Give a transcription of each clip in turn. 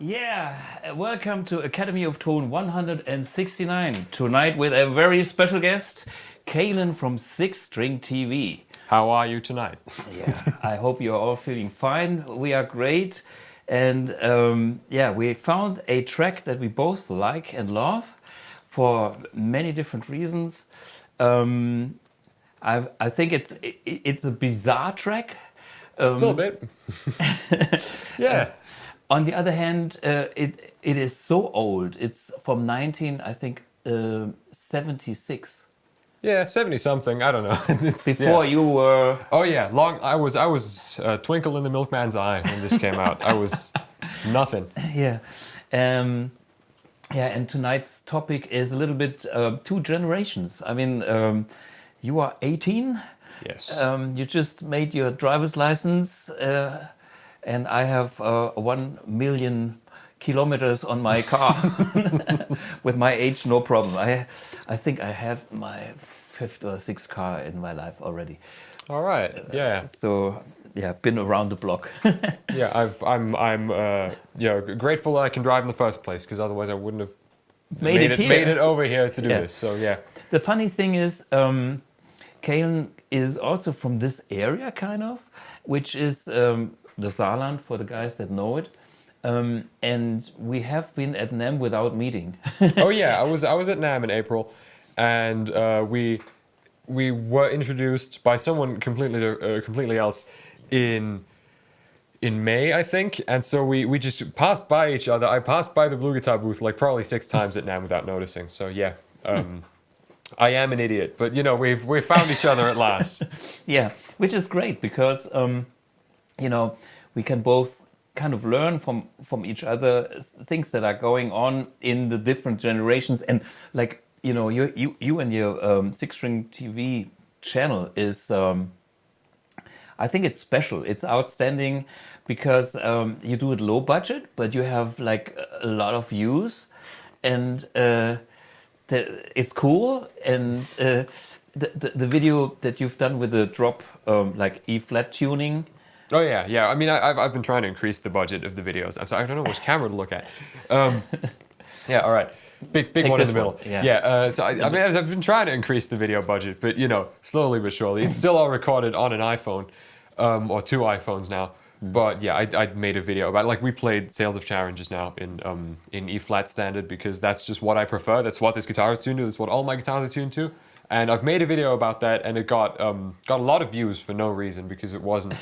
Yeah, welcome to Academy of Tone 169. Tonight with a very special guest, Kaylen from Six String TV. How are you tonight? Yeah, I hope you're all feeling fine. We are great. And we found a track that we both like and love for many different reasons. I think it's a bizarre track. A little bit. Yeah. On the other hand, it is so old. It's from 76. Yeah, 70 something. I don't know. Before you were. Oh yeah, long. I was twinkle in the milkman's eye when this came out. I was nothing. Yeah, and tonight's topic is a little bit two generations. I mean, you are 18. Yes. You just made your driver's license. And I have 1 million kilometers on my car. With my age, no problem. I think I have my 5th or 6th car in my life already. All right. Yeah. Been around the block. Yeah, I'm grateful that I can drive in the first place, because otherwise I wouldn't have made it over here to do this. So yeah. The funny thing is, Kaylen is also from this area, kind of, which is. The Saarland, for the guys that know it, and we have been at NAMM without meeting. Oh yeah, I was at NAMM in April, and we were introduced by someone completely else in May, I think, and so we just passed by each other. I passed by the Bluguitar booth like probably 6 times at NAMM without noticing. So yeah. I am an idiot, but you know we've found each other at last. Yeah, which is great because. We can both kind of learn from each other things that are going on in the different generations. And like, you and your Six String TV channel is, I think it's special. It's outstanding because you do it low budget, but you have like a lot of views and it's cool. And the video that you've done with the drop, like E-flat tuning, oh yeah. I mean, I've been trying to increase the budget of the videos. I'm sorry, I don't know which camera to look at. Yeah, all right. Big one in the middle. Yeah. So I mean, I've been trying to increase the video budget, but slowly but surely. It's still all recorded on an iPhone, or 2 iPhones now. But yeah, I made a video about like we played Sales of Sharon just now in E-flat standard because that's just what I prefer. That's what this guitar is tuned to. That's what all my guitars are tuned to. And I've made a video about that, and it got a lot of views for no reason because it wasn't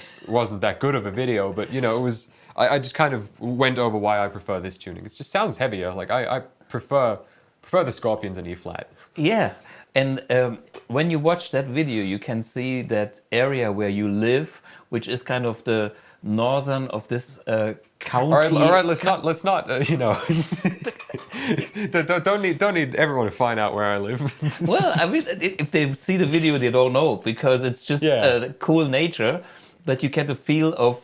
that good of a video. But it was. I just kind of went over why I prefer this tuning. It just sounds heavier. Like I prefer the Scorpions in E-flat. Yeah, and when you watch that video, you can see that area where you live, which is kind of the northern of this county. All right. Let's not. don't need everyone to find out where I live. Well, I mean, if they see the video, they don't know because it's just cool nature, but you get a feel of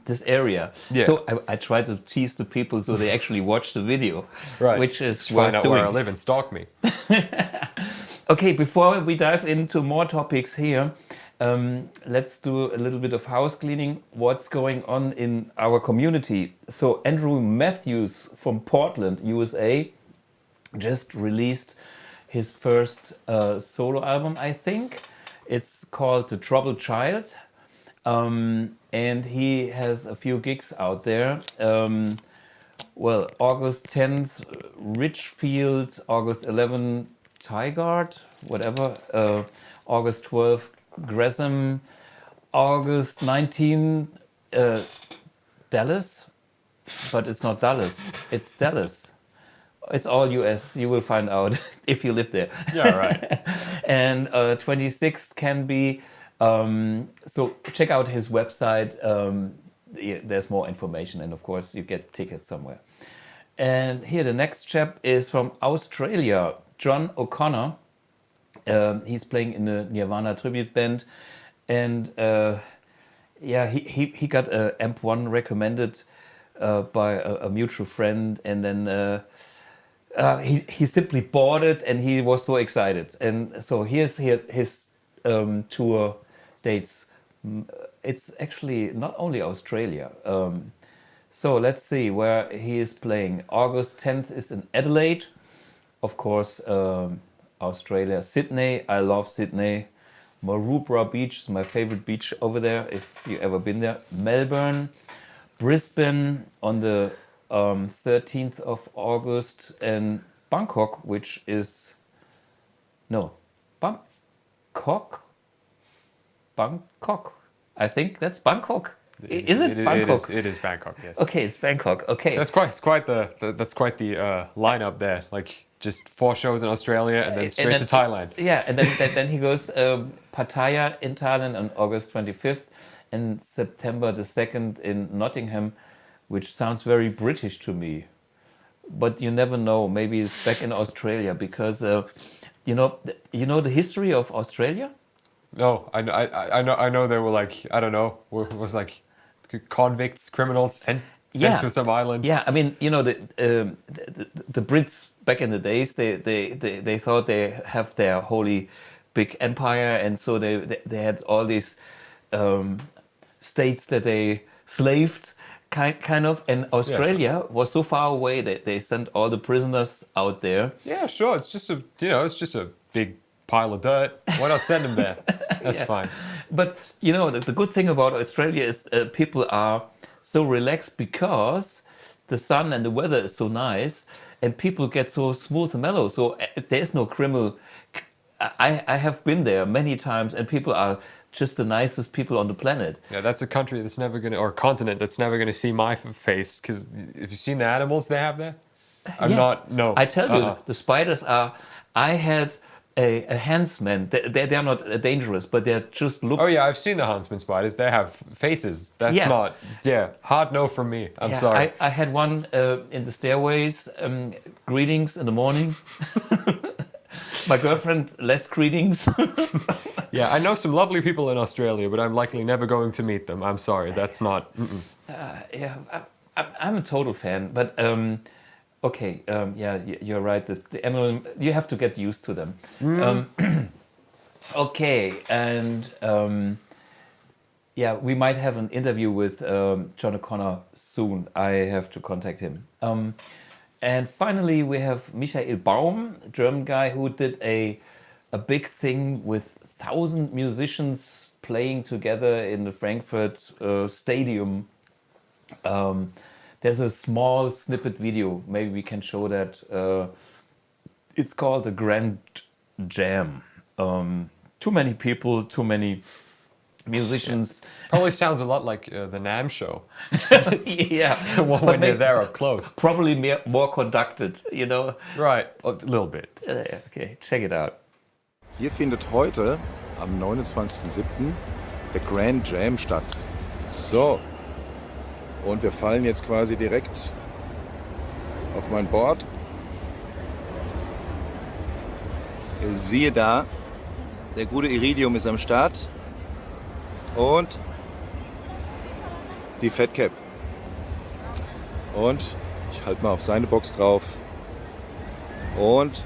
this area. Yeah. So I try to tease the people so they actually watch the video, right? Which is just find out where I live and stalk me. Okay, before we dive into more topics here. Let's do a little bit of house cleaning. What's going on in our community? So Andrew Matthews from Portland, USA, just released his first solo album, I think. It's called The Troubled Child. And he has a few gigs out there. August 10th, Richfield, August 11th, Tigard, whatever. August 12th, Gresham, August 19, Dallas, but it's not Dallas, it's Dallas. It's all US, you will find out if you live there. Yeah, right. And 26th can be, so check out his website, there's more information and of course you get tickets somewhere. And here the next chap is from Australia, John O'Connor. He's playing in the Nirvana tribute band, and he got a AMP1 recommended by a mutual friend, and then he simply bought it, and he was so excited. And so here's his tour dates. It's actually not only Australia. So let's see where he is playing. August 10th is in Adelaide. Of course, Australia, Sydney. I love Sydney. Maroubra Beach is my favorite beach over there, if you ever been there. Melbourne, Brisbane on the 13th of August, and Bangkok, which is... No, Bangkok? Bangkok. I think that's Bangkok. Is it Bangkok? It is Bangkok, yes. Okay, it's Bangkok. Okay. So that's quite the lineup there. Like just 4 shows in Australia and then straight to Thailand. Yeah, and then he goes Pattaya in Thailand on August 25th and September the 2nd in Nottingham, which sounds very British to me. But you never know. Maybe it's back in Australia because you know the history of Australia. No, I know there were like, I don't know, was like convicts, criminals sent to some island. Yeah, I mean, you know, the Brits back in the days, they thought they have their holy big empire, and so they had all these states that they slaved, kind of, and Australia was so far away that they sent all the prisoners out there. Yeah, sure. It's just a big pile of dirt. Why not send them there? That's fine. But you know, the good thing about Australia is people are so relaxed because the sun and the weather is so nice, and people get so smooth and mellow. So there's no criminal. I have been there many times, and people are just the nicest people on the planet. Yeah, that's a country that's never gonna, or continent that's never gonna see my face. Because have you seen the animals they have there? No. I tell you, the spiders are. I had a huntsman. They're not dangerous, but they're just look. Oh yeah, I've seen the huntsman spiders. They have faces. That's not. Yeah, hard no from me. I'm sorry. I had one in the stairways. Greetings in the morning. My girlfriend, less greetings. Yeah, I know some lovely people in Australia, but I'm likely never going to meet them. I'm sorry, that's not. Yeah, I'm a total fan, but okay, yeah, you're right. The animal, you have to get used to them. Okay, and yeah, we might have an interview with John O'Connor soon. I have to contact him. And finally, we have Michael Baum, a German guy who did a big thing with 1,000 musicians playing together in the Frankfurt Stadium. There's a small snippet video. Maybe we can show that. It's called the Grand Jam. Too many people, too many musicians. Probably sounds a lot like the NAMM show. Yeah, when you're there up close. Probably more conducted, you know. Right, a little bit. Okay, check it out. Hier findet heute, am 29.07., der Grand Jam statt. So, und wir fallen jetzt quasi direkt auf mein Board. Siehe da, der gute Iridium ist am Start und die Fat Cap. Und ich halte mal auf seine Box drauf und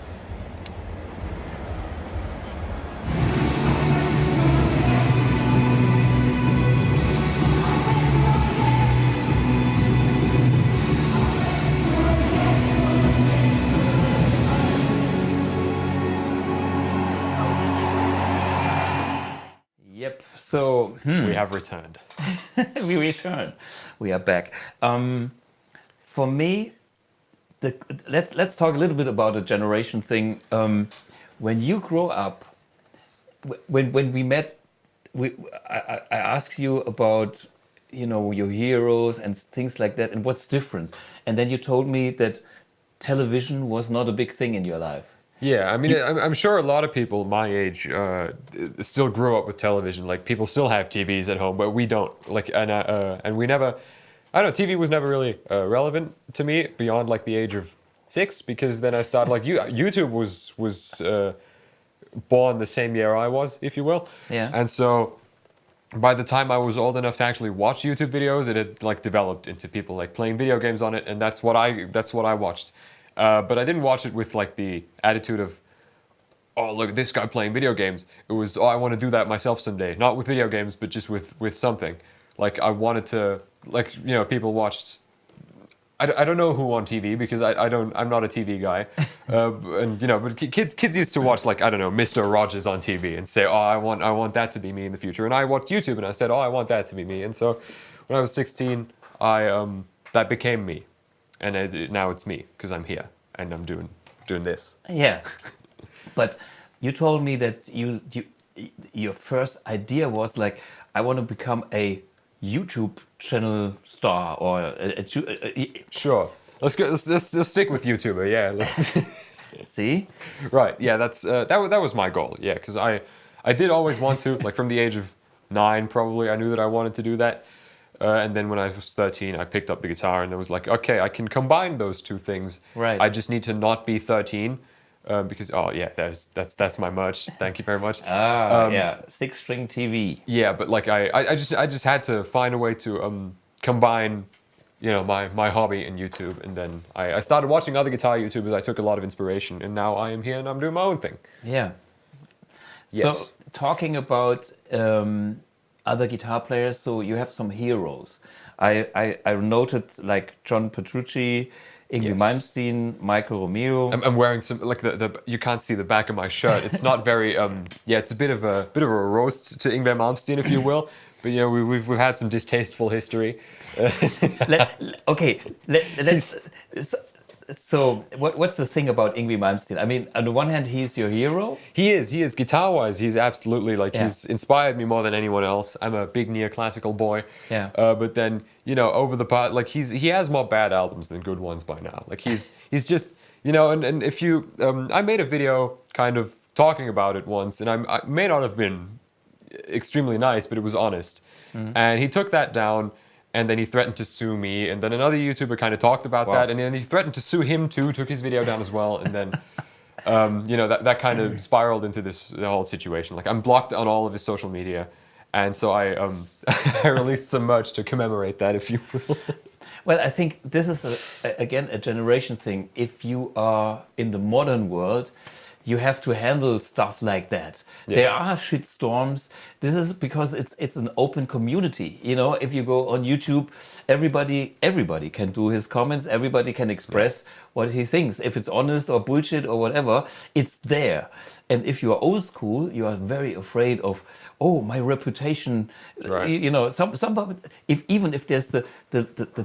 So we have returned. We returned. We are back. For me, let's talk a little bit about the generation thing. When you grow up, when we met, I asked you about your heroes and things like that, and what's different. And then you told me that television was not a big thing in your life. Yeah, I mean, I'm sure a lot of people my age still grew up with television. Like, people still have TVs at home, but we don't. Like, and we never. I don't know. TV was never really relevant to me beyond like the age of 6, because then I started like YouTube was born the same year I was, if you will. Yeah. And so, by the time I was old enough to actually watch YouTube videos, it had like developed into people like playing video games on it, and that's what I watched. But I didn't watch it with like the attitude of, oh, look at this guy playing video games. It was, oh, I want to do that myself someday. Not with video games, but just with something. Like, I wanted to, like, people watched I don't know who on TV because I'm not a TV guy, and you know, but kids used to watch like I don't know Mr. Rogers on TV and say, oh, I want that to be me in the future, and I watched YouTube and I said, oh, I want that to be me, and so when I was 16, that became me, and now it's me because I'm here and I'm doing this. Yeah, but you told me that your first idea was like I want to become a YouTube channel star or Sure. Let's stick with YouTuber. Yeah. Let's see. Right. Yeah. That was my goal. Yeah, because I did always want to, like from the age of 9 probably I knew that I wanted to do that, and then when I was 13 I picked up the guitar and I was like, okay, I can combine those two things. Right. I just need to not be 13. Because that's my merch. Thank you very much. Yeah, 6-string TV. Yeah, but like I just had to find a way to combine, you know, my hobby and YouTube, and then I started watching other guitar YouTubers. I took a lot of inspiration, and now I am here and I'm doing my own thing. Yeah. Yes. So talking about other guitar players, so you have some heroes. I noted like John Petrucci, Yngwie Malmsteen, Michael Romeo. I'm wearing some like the you can't see the back of my shirt. It's not very it's a bit of a roast to Yngwie Malmsteen, if you will. But you know we've had some distasteful history. Let's. So what's the thing about Yngwie Malmsteen? I mean, on the one hand, he's your hero. He is guitar-wise. He's absolutely like he's inspired me more than anyone else. I'm a big neoclassical boy. Yeah. But then you know over the part like he has more bad albums than good ones by now. Like he's just you know and if you I made a video kind of talking about it once, and I may not have been extremely nice, but it was honest. And he took that down. And then he threatened to sue me, and then another YouTuber kind of talked about that, and then he threatened to sue him too, took his video down as well, and then, you know, that kind of spiraled into the whole situation. Like I'm blocked on all of his social media, and so I I released some merch to commemorate that, if you will. Well, I think this is again a generation thing. If you are in the modern world, you have to handle stuff like that. Yeah. There are shitstorms. This is because it's an open community. You know, if you go on YouTube, everybody can do his comments. Everybody can express what he thinks. If it's honest or bullshit or whatever, it's there. And if you are old school, you are very afraid of, oh, my reputation. Right. You know, somebody. Even if there's the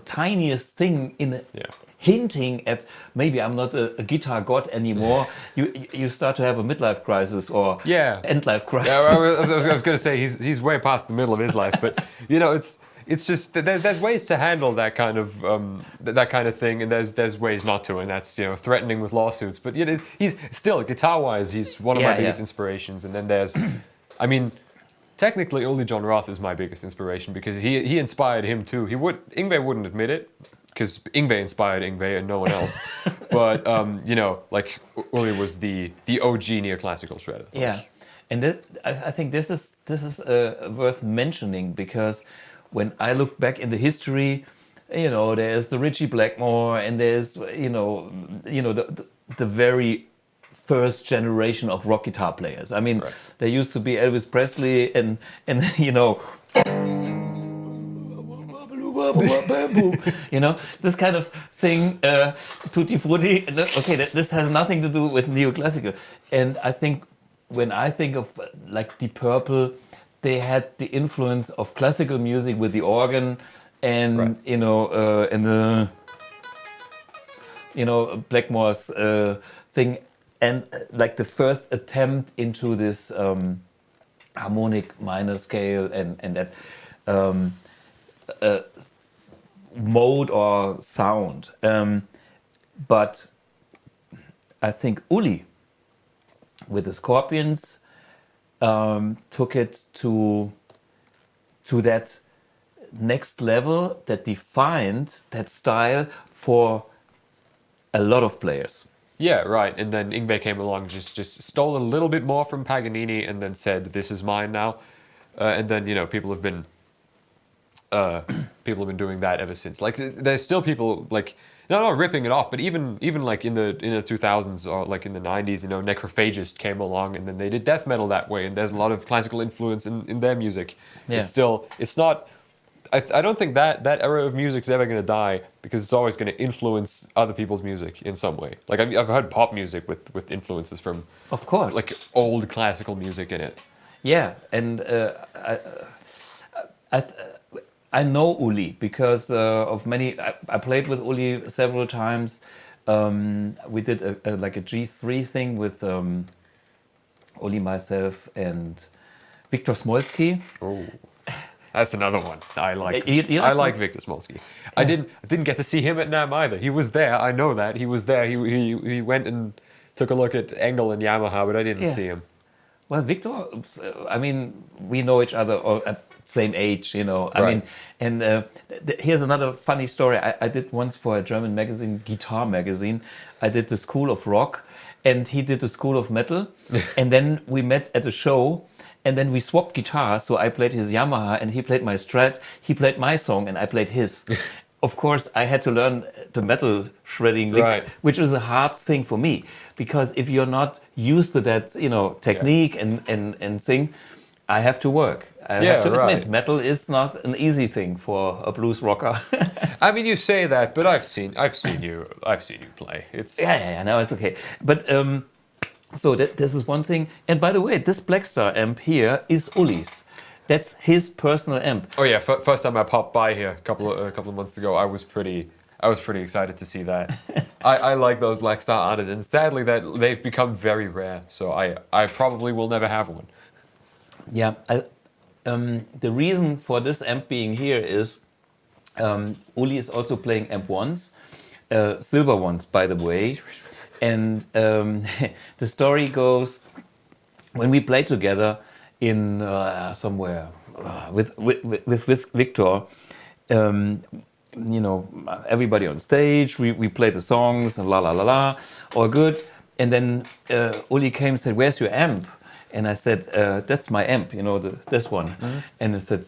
tiniest thing in the. Yeah. Hinting at maybe I'm not a guitar god anymore, you start to have a midlife crisis or end life crisis. Yeah, I was going to say he's way past the middle of his life, but you know it's just there's ways to handle that kind of thing, and there's ways not to, and that's you know threatening with lawsuits. But you know he's still guitar-wise he's one of my biggest inspirations, and then there's, I mean. Technically, Uli Jon Roth is my biggest inspiration because he inspired him too. Yngwie wouldn't admit it, because Yngwie inspired Yngwie and no one else. But you know, like Uli was the OG neoclassical shredder. Yeah, and I think this is worth mentioning, because when I look back in the history, you know, there's the Ritchie Blackmore, and there's you know the very first generation of rock guitar players. I mean, there used to be Elvis Presley and you know. You know, this kind of thing, tutti frutti. Okay, this has nothing to do with neoclassical. And I think when I think of like Deep Purple, they had the influence of classical music with the organ, and you know, and the Blackmore's thing, and like the first attempt into this harmonic minor scale and that. Mode or sound, but I think Uli with the Scorpions took it to that next level that defined that style for a lot of players. Yeah, right. And then Yngwie came along, just stole a little bit more from Paganini, and then said, "This is mine now." And then you know people have been doing that ever since. Like there's still people like not ripping it off, but even like in the 2000s or like in the 90s, you know, Necrophagist came along and then they did death metal that way, and there's a lot of classical influence in their music. Yeah. It's not I don't think that era of music's ever going to die because it's always going to influence other people's music in some way. Like I've heard pop music with influences from, of course, like old classical music in it. Yeah, and I I know Uli because of many. I played with Uli several times. We did like a G3 thing with Uli, myself, and Victor Smolsky. Oh. That's another one I like. You I like Victor Smolsky. I didn't get to see him at NAMM either. He was there. I know that he was there. He went and took a look at Engel and Yamaha, but I didn't see him. Well, Victor, I mean, we know each other at same age, you know. I mean, and here's another funny story. I did once for a German magazine, Guitar magazine. I did the School of Rock, and he did the School of Metal, and then we met at a show. And then we swapped guitars, so I played his Yamaha and he played my Strat. He played my song and I played his. Of course, I had to learn the metal shredding licks, which is a hard thing for me. Because if you're not used to that, you know, technique and thing, I have to work. I have to admit, metal is not an easy thing for a blues rocker. I mean, you say that, but I've seen you play. It's no, it's okay. But so this is one thing. And by the way, this Blackstar amp here is Uli's. That's his personal amp. Oh yeah, first time I popped by here a couple of months ago, I was pretty excited to see that. I like those Blackstar Artisans. Sadly, that they've become very rare, so I probably will never have one. Yeah, the reason for this amp being here is Uli is also playing amp1s, silver ones, by the way. And the story goes, when we played together in somewhere with Victor, you know, everybody on stage, we played the songs and la la la la, all good. And then Uli came and said, "Where's your amp?" And I said, "That's my amp, you know, this one." Mm-hmm. And he said,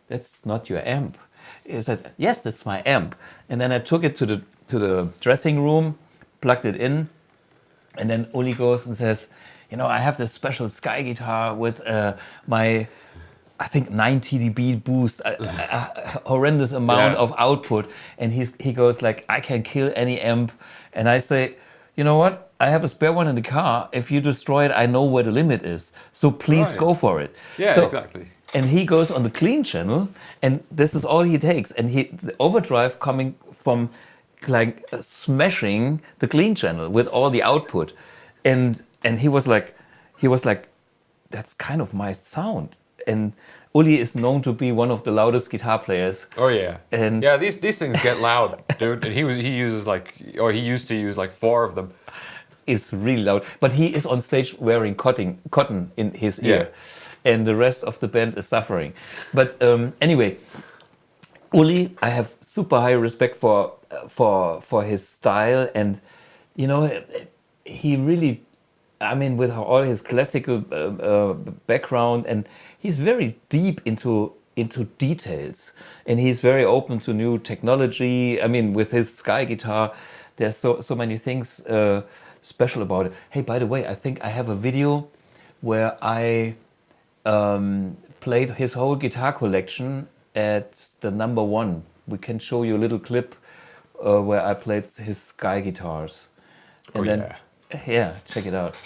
"That's not your amp." He said, "Yes, that's my amp." And then I took it to the dressing room, plugged it in, and then Uli goes and says, "You know, I have this special Sky guitar with my, I think 90 dB boost, a horrendous amount of output." And he goes like, "I can kill any amp." And I say, "You know what? I have a spare one in the car. If you destroy it, I know where the limit is. So please go for it." Yeah, so, exactly. And he goes on the clean channel, and this is all he takes. And the overdrive coming from like smashing the clean channel with all the output, and he was like, "That's kind of my sound." And Uli is known to be one of the loudest guitar players. Oh yeah, and yeah, these things get loud, dude. And he used to use like 4 of them. It's really loud, but he is on stage wearing cotton in his ear, and the rest of the band is suffering. But anyway, Uli, I have super high respect for his style, and you know, he really, I mean, with all his classical background, and he's very deep into details, and he's very open to new technology. I mean, with his Sky guitar, there's so many things special about it. Hey, by the way, I think I have a video where I played his whole guitar collection at the #1. We can show you a little clip where I played his Sky guitars. And check it out.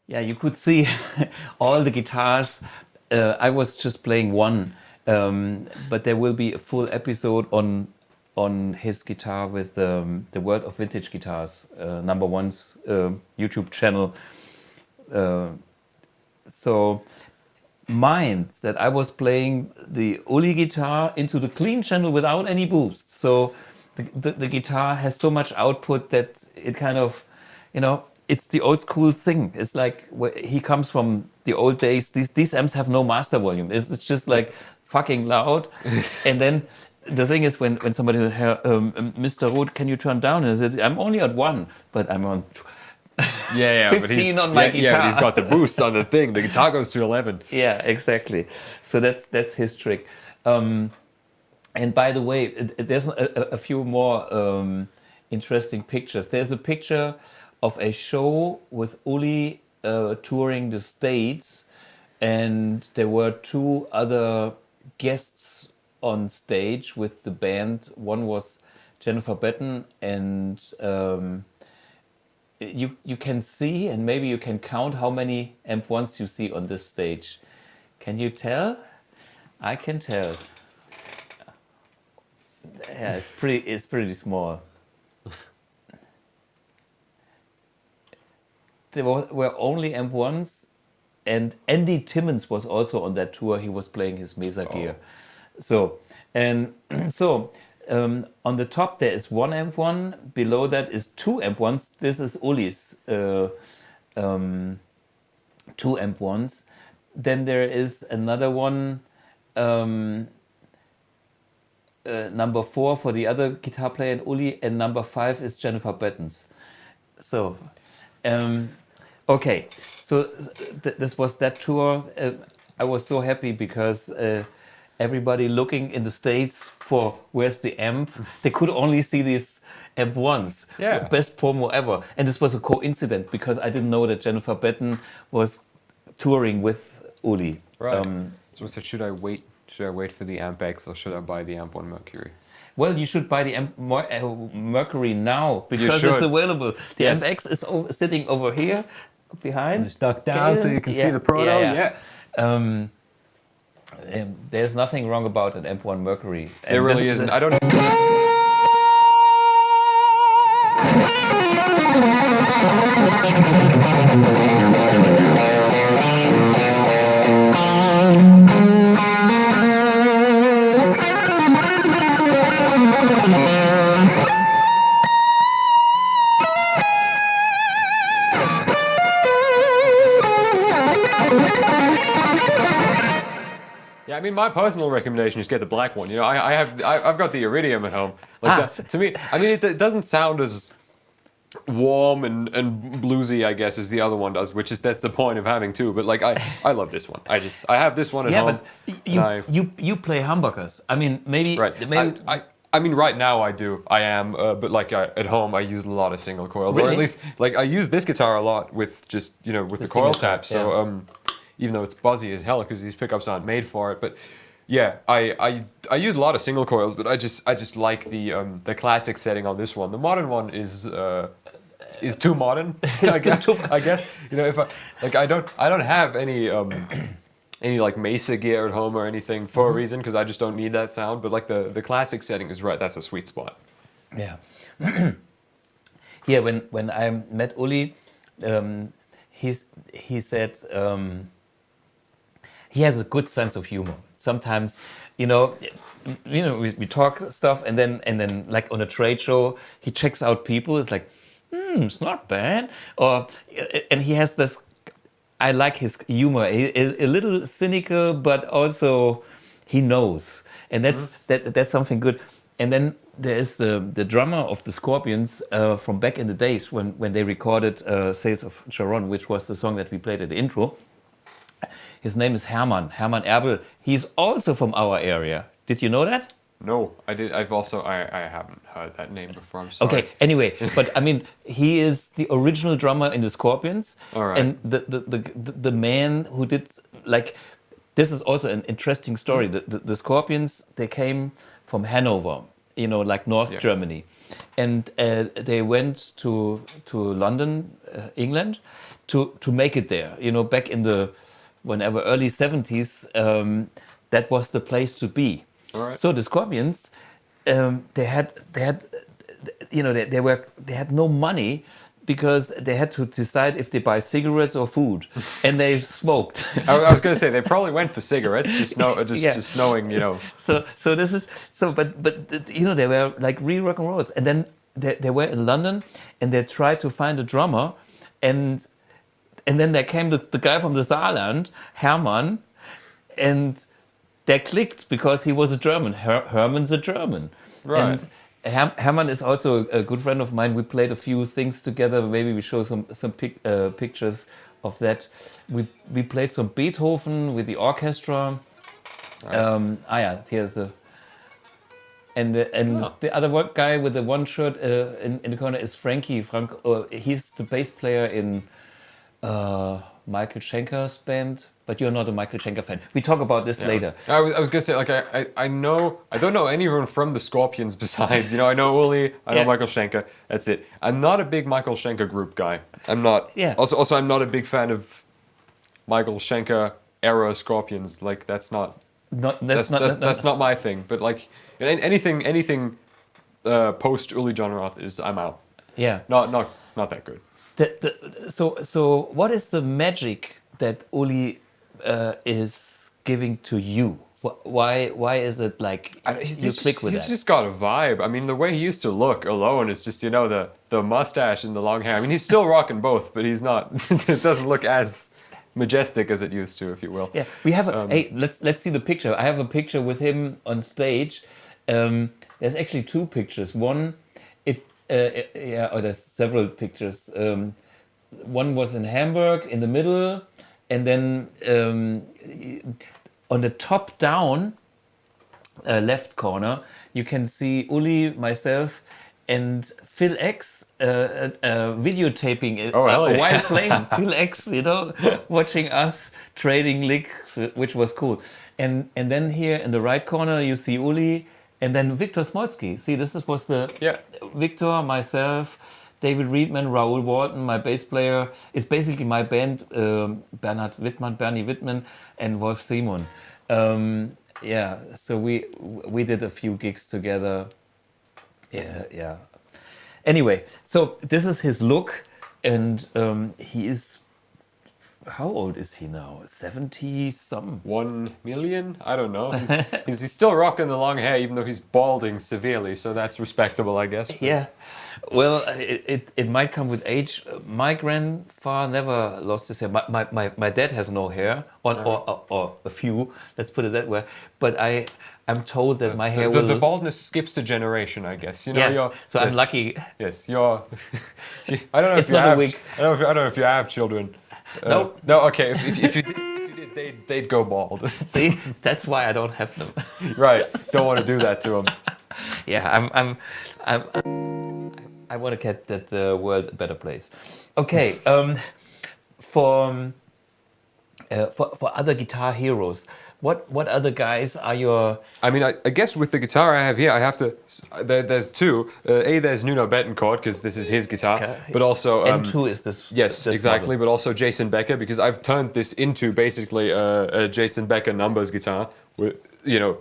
Yeah, you could see all the guitars. I was just playing one, but there will be a full episode on his guitar with the World of Vintage Guitars, number one's YouTube channel. So mind that I was playing the Uli guitar into the clean channel without any boost. So the guitar has so much output that it kind of, it's the old school thing. It's like he comes from the old days. These amps have no master volume. It's just like fucking loud. And then the thing is when somebody said, Mr. Roth, can you turn down? And I said, I'm only at 1, but I'm on 15 on my guitar. Yeah, but he's got the boost on the thing. The guitar goes to 11. Yeah, exactly. So that's his trick. And by the way, there's a few more interesting pictures. There's a picture of a show with Uli touring the States, and there were 2 other guests on stage with the band. One was Jennifer Batten, and you can see, and maybe you can count how many AMP1s you see on this stage. Can you tell? I can tell. Yeah, it's pretty small. There were only AMP1s, and Andy Timmons was also on that tour. He was playing his Mesa gear. So on the top there is 1 AMP1. Below that is 2 AMP1s. This is Uli's 2 AMP1s. Then there is another one, number 4 for the other guitar player in Uli, and number 5 is Jennifer Batten's. So. Okay, so this was that tour. I was so happy because everybody looking in the States for where's the amp, they could only see these AMP1s. Yeah. Best promo ever. And this was a coincidence because I didn't know that Jennifer Batten was touring with Uli. Right. So should I wait? Should I wait for the Amp X or should I buy the AMP1 Mercury? Well, you should buy the Mercury now because it's available. The Yes. Amp X is sitting over here behind. It's stuck down so you can see the proto. Yeah. There's nothing wrong about an AMP1 Mercury. There really isn't. I don't know. I mean, my personal recommendation is get the black one. I've got the Iridium at home. To me, I mean, it doesn't sound as warm and bluesy, I guess, as the other one does. That's the point of having 2. But I love this one. I have this one at home. Yeah, but you play humbuckers. I mean, maybe. Right. I mean, right now I do. I am. But at home, I use a lot of single coils, really? or at least I use this guitar a lot with just with the coil tap. So. Even though it's buzzy as hell because these pickups aren't made for it, but yeah, I use a lot of single coils, but I just like the classic setting on this one. The modern one is too modern. I guess if I don't have any Mesa gear at home or anything for a reason because I just don't need that sound. But the classic setting is right. That's a sweet spot. Yeah. Yeah. When I met Uli, he said. He has a good sense of humor. Sometimes, we talk stuff, and then on a trade show, he checks out people. It's like, it's not bad. And he has this. I like his humor. A little cynical, but also he knows, and that's something good. And then there is the drummer of the Scorpions from back in the days when they recorded "Sales of Charon," which was the song that we played at the intro. His name is Hermann Erbel. He's also from our area. Did you know that? No, I did. I haven't heard that name before. I'm sorry. Okay. Anyway, but I mean, he is the original drummer in the Scorpions, All right. and the man who did this is also an interesting story. The Scorpions, they came from Hanover, like North Germany, and they went to London, England, to make it there. Back in the early 70s, that was the place to be. All right. So the Scorpions, they had no money, because they had to decide if they buy cigarettes or food, and they smoked. I was going to say they probably went for cigarettes, just knowing, So this is but they were like real rock and rollers, and then they were in London, and they tried to find a drummer, and then there came the guy from the Saarland, Hermann, and they clicked because he was a German. Hermann's a German, right? And Hermann is also a good friend of mine. We played a few things together. Maybe we show some pictures of that. We played some Beethoven with the orchestra. Right. Here's the. And the other guy with the one shirt in the corner is Frankie. He's the bass player in Michael Schenker's band. But you're not a Michael Schenker fan. We talk about this later. I was gonna say, like, I don't know anyone from the Scorpions besides, I know Uli, I know Michael Schenker. That's it. I'm not a big Michael Schenker group guy. I'm not. Yeah. Also, I'm not a big fan of Michael Schenker era Scorpions. Like, that's not my thing. But like anything post Uli Jon Roth I'm out. Yeah. Not that good. So what is the magic that Uli is giving to you? Why is it like you click with that? He's just got a vibe. I mean, the way he used to look alone is just, the mustache and the long hair. I mean, he's still rocking both, but he's not. It doesn't look as majestic as it used to, if you will. Yeah, we have hey, let's see the picture. I have a picture with him on stage. There's actually two pictures. One, there's several pictures. One was in Hamburg in the middle, and then on the top down left corner, you can see Uli, myself, and Phil X videotaping while playing. Phil X, watching us trading licks, which was cool. And then here in the right corner, you see Uli, and then Victor Smolsky. See, was the Victor, myself, David Reedman, Raoul Walton, my bass player. It's basically my band, Bernie Wittmann, and Wolf Simon. So we did a few gigs together. Yeah. Anyway, so this is his look, and he is. How old is he now? 70-something? 1 million? I don't know. He's still rocking the long hair, even though he's balding severely. So that's respectable, I guess. Yeah. Well, it might come with age. My grandfather never lost his hair. My dad has no hair, or a few. Let's put it that way. But I'm told that my hair the baldness skips a generation, I guess. I'm lucky. Yes, you're. I don't know if you have. I don't know if you have children. No. Okay. If you did, they'd go bald. See, that's why I don't have them. Right. Don't want to do that to them. Yeah, I want to get that world a better place. Okay. For other guitar heroes, what other guys are your? I mean, I guess with the guitar I have here, I have to. There's two. There's Nuno Bettencourt, because this is his guitar, but also N2 is this. Yes, this exactly. model. But also Jason Becker, because I've turned this into basically a Jason Becker numbers guitar, with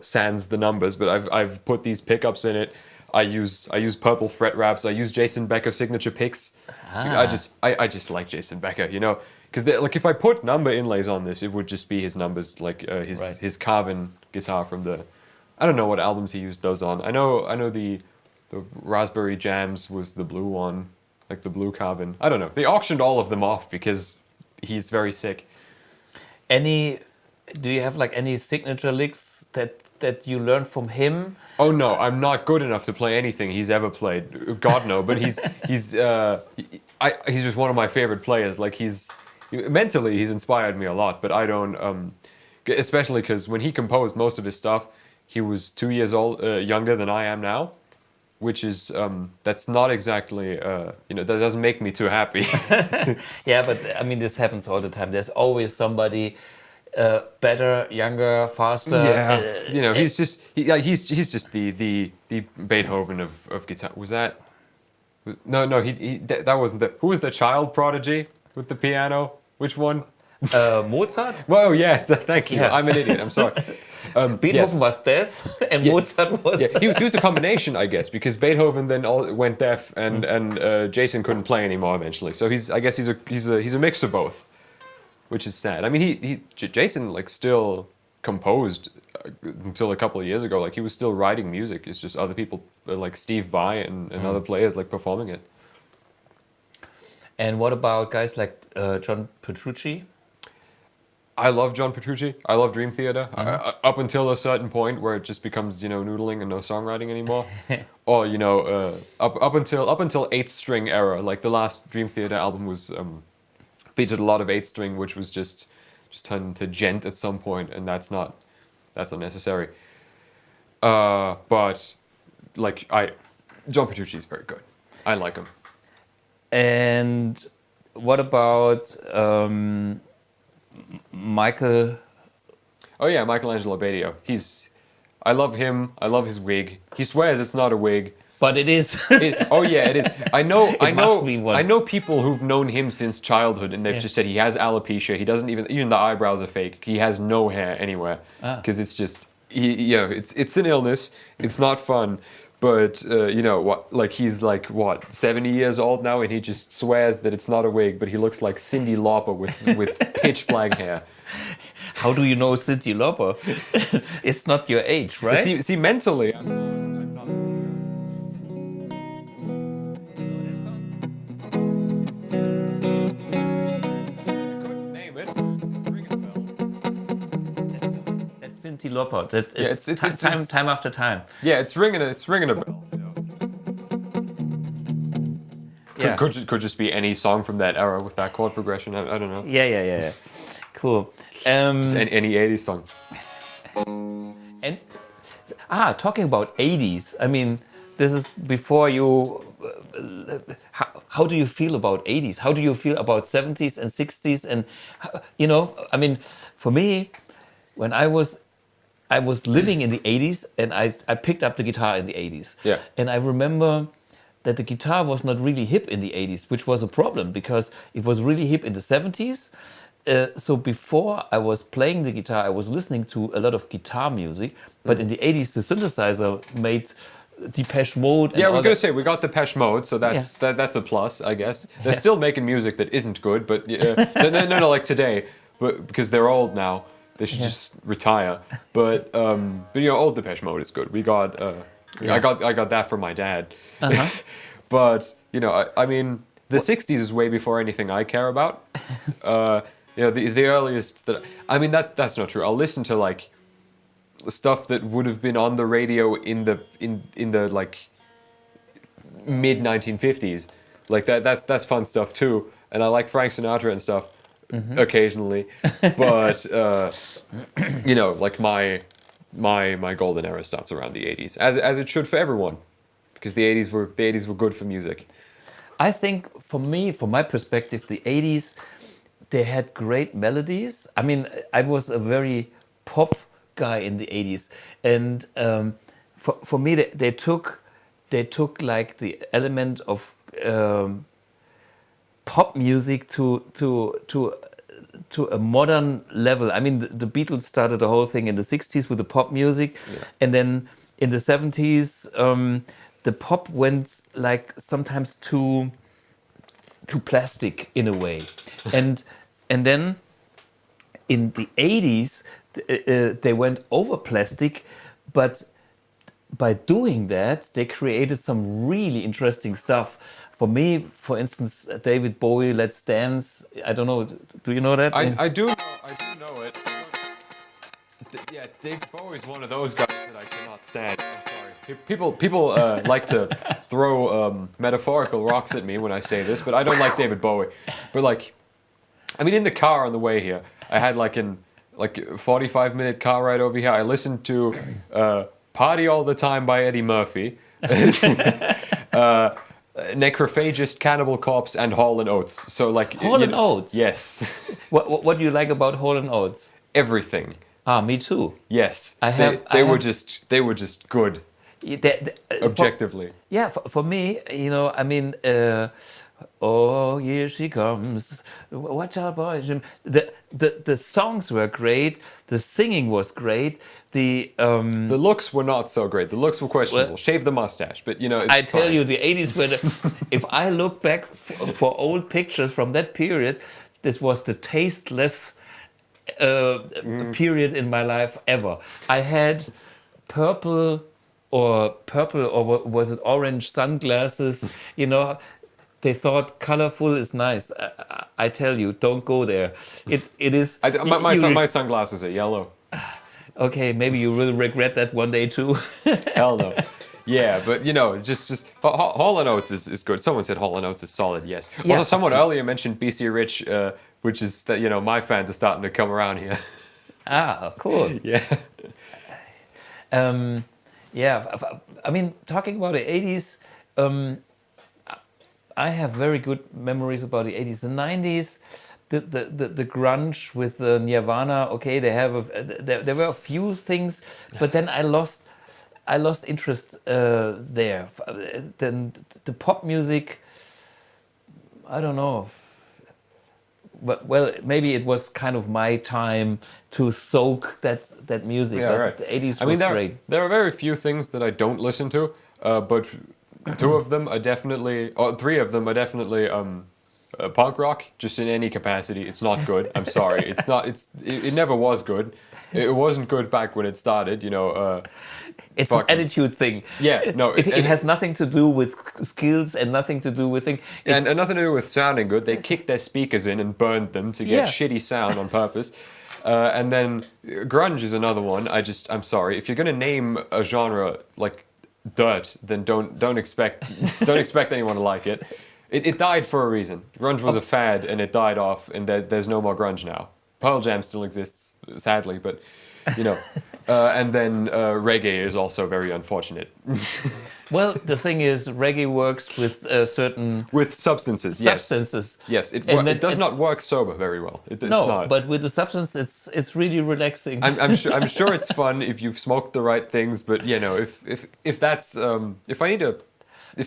sans the numbers, but I've put these pickups in it. I use purple fret wraps. I use Jason Becker signature picks. I just like Jason Becker, Because like if I put number inlays on this, it would just be his numbers, like his Carvin guitar from the, I don't know what albums he used those on. I know the Raspberry Jams was the blue one, like the blue Carvin. I don't know. They auctioned all of them off because he's very sick. Do you have like any signature licks that you learned from him? Oh no, I'm not good enough to play anything he's ever played. God no, but he's just one of my favorite players. Like mentally, he's inspired me a lot, but I don't, especially because when he composed most of his stuff, he was 2 years younger than I am now, which is, that's not exactly, that doesn't make me too happy. Yeah, but I mean, this happens all the time. There's always somebody better, younger, faster. Yeah, he's just the Beethoven of guitar. Was that? No, that wasn't the. Who was the child prodigy with the piano? Which one? Mozart? Well, yeah, thank you. Yeah. I'm an idiot. I'm sorry. Beethoven was deaf, and Mozart was. Yeah, he was a combination, I guess, because Beethoven then went deaf, and Jason couldn't play anymore eventually. So I guess he's a mix of both, which is sad. I mean, Jason like still composed until a couple of years ago. Like he was still writing music. It's just other people like Steve Vai and other players like performing it. And what about guys like John Petrucci? I love John Petrucci. I love Dream Theater. Up until a certain point where it just becomes noodling and no songwriting anymore, or up until 8th string era. Like the last Dream Theater album was featured a lot of 8th string, which was just turned to gent at some point, and that's unnecessary. But like John Petrucci is very good. I like him. And what about Michael? Oh yeah, Michelangelo Batio. I love him. I love his wig. He swears it's not a wig, but it is. Oh yeah, it is. I know. Must be one. I know people who've known him since childhood, and they've just said he has alopecia. He doesn't even the eyebrows are fake. He has no hair anywhere because it's just it's an illness. It's not fun. But he's like 70 years old now, and he just swears that it's not a wig, but he looks like Cyndi Lauper with pitch black hair. How do you know Cyndi Lauper? It's not your age, right? See, mentally, I'm not. I couldn't name it. It's ringing a bell. That's Cyndi Lauper. It's time after time. Yeah, it's ringing a bell. Yeah. Could just be any song from that era with that chord progression. I don't know. Yeah. Cool. Just any 80s song. And talking about 80s. I mean, this is before you. How do you feel about 80s? How do you feel about 70s and 60s? And I mean, for me, when I was living in the 80s, and I picked up the guitar in the 80s. Yeah. And I remember that the guitar was not really hip in the 80s, which was a problem because it was really hip in the 70s. So before I was playing the guitar, I was listening to a lot of guitar music. But in the 80s, the synthesizer made Depeche Mode. Yeah, I was going to say, we got Depeche Mode, so that's a plus, I guess. They're still making music that isn't good, but no, like today, but because they're old now. They should just retire. But old Depeche Mode is good. We got I got that from my dad. But I mean, the 60s is way before anything I care about. The earliest that's not true. I'll listen to like stuff that would have been on the radio in the like mid 1950s. Like that's fun stuff too. And I like Frank Sinatra and stuff. Occasionally, but like my golden era starts around the 80s, as it should for everyone, because the 80s were good for music. I think for me, from my perspective, the 80s, they had great melodies. I mean, I was a very pop guy in the 80s, and for me, they took like the element of pop music to a modern level. I mean, the Beatles started the whole thing in the 60s with the pop music, and then in the 70s, the pop went like sometimes too plastic in a way, and then in the 80s they went over plastic, but by doing that they created some really interesting stuff. For me, for instance, David Bowie, Let's Dance. I don't know. Do you know that? I do know it. Yeah, David Bowie's one of those guys that I cannot stand. I'm sorry. People like to throw metaphorical rocks at me when I say this, but I don't like David Bowie. But like, I mean, in the car on the way here, I had like a 45-minute car ride over here. I listened to "Party All the Time" by Eddie Murphy. Necrophagist, Cannibal Corpse, and Hall & Oates. So like Hall & Oates. Yes. What do you like about Hall & Oates? everything. Ah, me too. Yes, I have. They were just good. Objectively. For me, you know, I mean, oh, here she comes. Watch out, boys. The songs were great. The singing was great. The looks were not so great. The looks were questionable. Shave the mustache, but you know, it's I tell fine. you, the 80s were. If I look back for old pictures from that period, this was the tasteless period in my life ever. I had purple or was it orange sunglasses? You know, they thought colorful is nice. I tell you, don't go there. It is. My sunglasses are yellow. Okay, maybe you will regret that one day too. Hell no. Yeah, but you know, just Hall & Oates is good. Someone said Hall & Oates is solid. Yes. Yeah, also, someone earlier mentioned BC Rich, which is that, you know, my fans are starting to come around here. Ah, cool. Yeah. I mean, talking about the 80s, I have very good memories about the 80s. The 90s, the grunge with Nirvana. Okay, there were a few things, but then I lost interest there. Then the pop music, I don't know. But well, maybe it was kind of my time to soak that music. Yeah, right. The 80s was great. There are very few things that I don't listen to, but two of them are definitely, or three of them are definitely punk rock. Just in any capacity, it's not good. I'm sorry, it's not. It never was good. It wasn't good back when it started. You know. It's an attitude thing. Yeah, no. It has nothing to do with skills and nothing to do with things. And nothing to do with sounding good. They kicked their speakers in and burned them to get shitty sound on purpose. And then grunge is another one. I'm sorry. If you're gonna name a genre like dirt, then don't expect anyone to like it. It died for a reason. Grunge was a fad and it died off, and there's no more grunge now. Pearl Jam still exists, sadly, but you know. And then reggae is also very unfortunate. Well, the thing is, reggae works with certain substances. Yes, it does not work sober very well. It's not. But with the substance, it's really relaxing. I'm sure it's fun if you've smoked the right things. But you know, if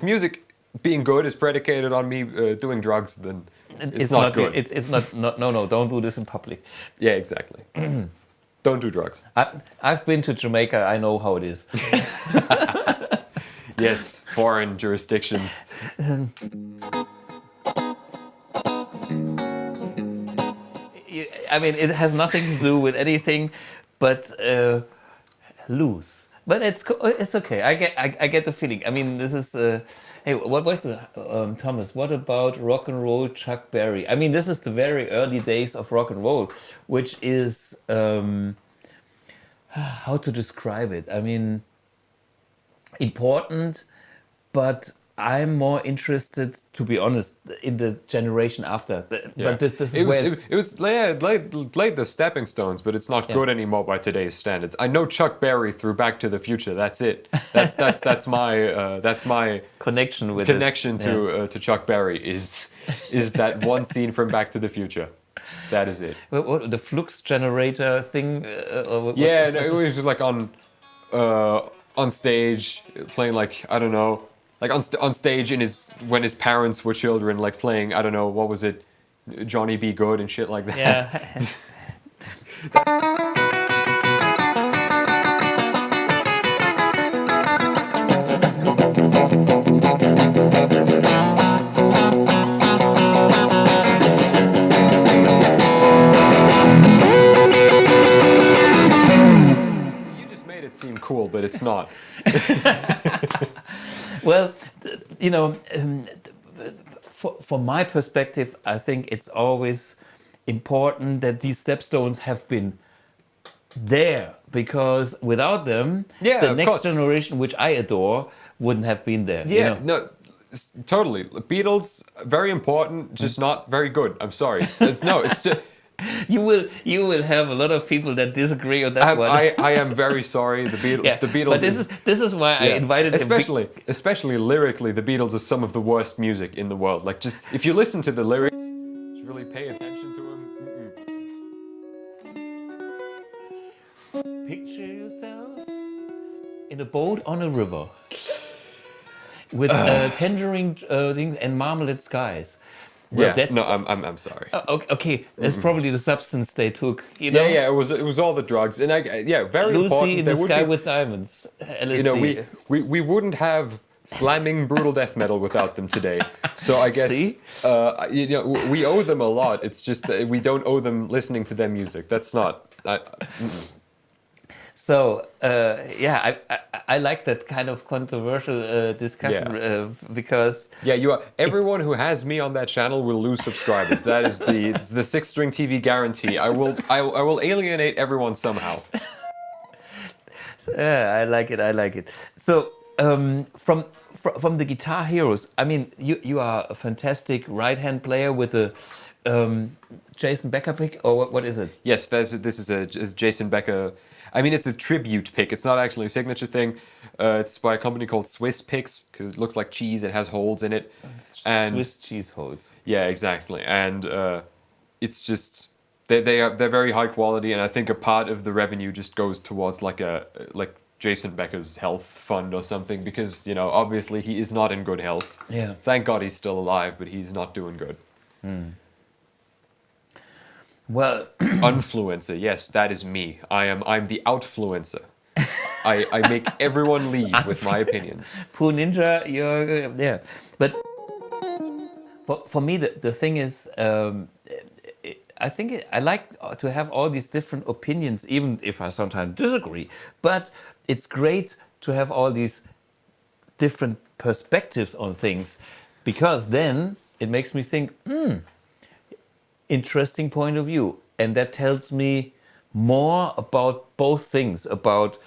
music being good is predicated on me doing drugs, then it's not good. It's not. No, don't do this in public. Yeah, exactly. Don't do drugs. I've been to Jamaica. I know how it is. Yes, foreign jurisdictions. I mean, it has nothing to do with anything but loose. But it's okay. I get the feeling. I mean, this is. Hey, what was Thomas? What about rock and roll Chuck Berry? I mean, this is the very early days of rock and roll, which is how to describe it. I mean, important, but I'm more interested, to be honest, in the generation after. But this is it was laid the stepping stones, but it's not good anymore by today's standards. I know Chuck Berry through Back to the Future. That's it. That's my connection to Chuck Berry is that one scene from Back to the Future. That is it. What the flux generator thing? It was just like on stage playing, like, I don't know. Like on stage when his parents were children, like playing, I don't know, what was it, Johnny B. Good and shit like that. Yeah. See, you just made it seem cool, but it's not. Well, you know, from my perspective, I think it's always important that these stepstones have been there, because without them, the next generation, which I adore, wouldn't have been there. Yeah, you know? no, totally. Beatles, very important, just not very good. I'm sorry. It's just... You will have a lot of people that disagree on that one. I am very sorry. The Beatles. But this is why I invited him. Especially lyrically, the Beatles are some of the worst music in the world. Like, just if you listen to the lyrics, just really pay attention to them. in a boat on a river with tangerine things and marmalade skies. Well, yeah, no, I'm sorry. Okay, that's probably the substance they took. You know, Yeah, it was all the drugs, and very Lucy important. in the Sky with Diamonds, LSD. You know, we wouldn't have slamming brutal death metal without them today. So I guess you know, we owe them a lot. It's just that we don't owe them listening to their music. That's not. So yeah, I like that kind of controversial discussion because you are. Everyone who has me on that channel will lose subscribers. That is the 6-string TV guarantee. I will alienate everyone somehow. I like it. So from the guitar heroes, I mean, you are a fantastic right-hand player with a Jason Becker pick, or what is it? Yes, this is a Jason Becker. I mean, it's a tribute pick. It's not actually a signature thing. It's by a company called Swiss Picks because it looks like cheese. It has holes in it. And Swiss cheese holes. Yeah, exactly. And it's just they're very high quality. And I think a part of the revenue just goes towards like Jason Becker's health fund or something because, you know, obviously he is not in good health. Yeah. Thank God he's still alive, but he's not doing good. Well, Influencer, yes, that is me. I'm the outfluencer. I make everyone leave with my opinions. Pooh Ninja, you're yeah. But for me, the thing is, I think I like to have all these different opinions, even if I sometimes disagree. But it's great to have all these different perspectives on things, because then it makes me think, interesting point of view. And that tells me more about both things, about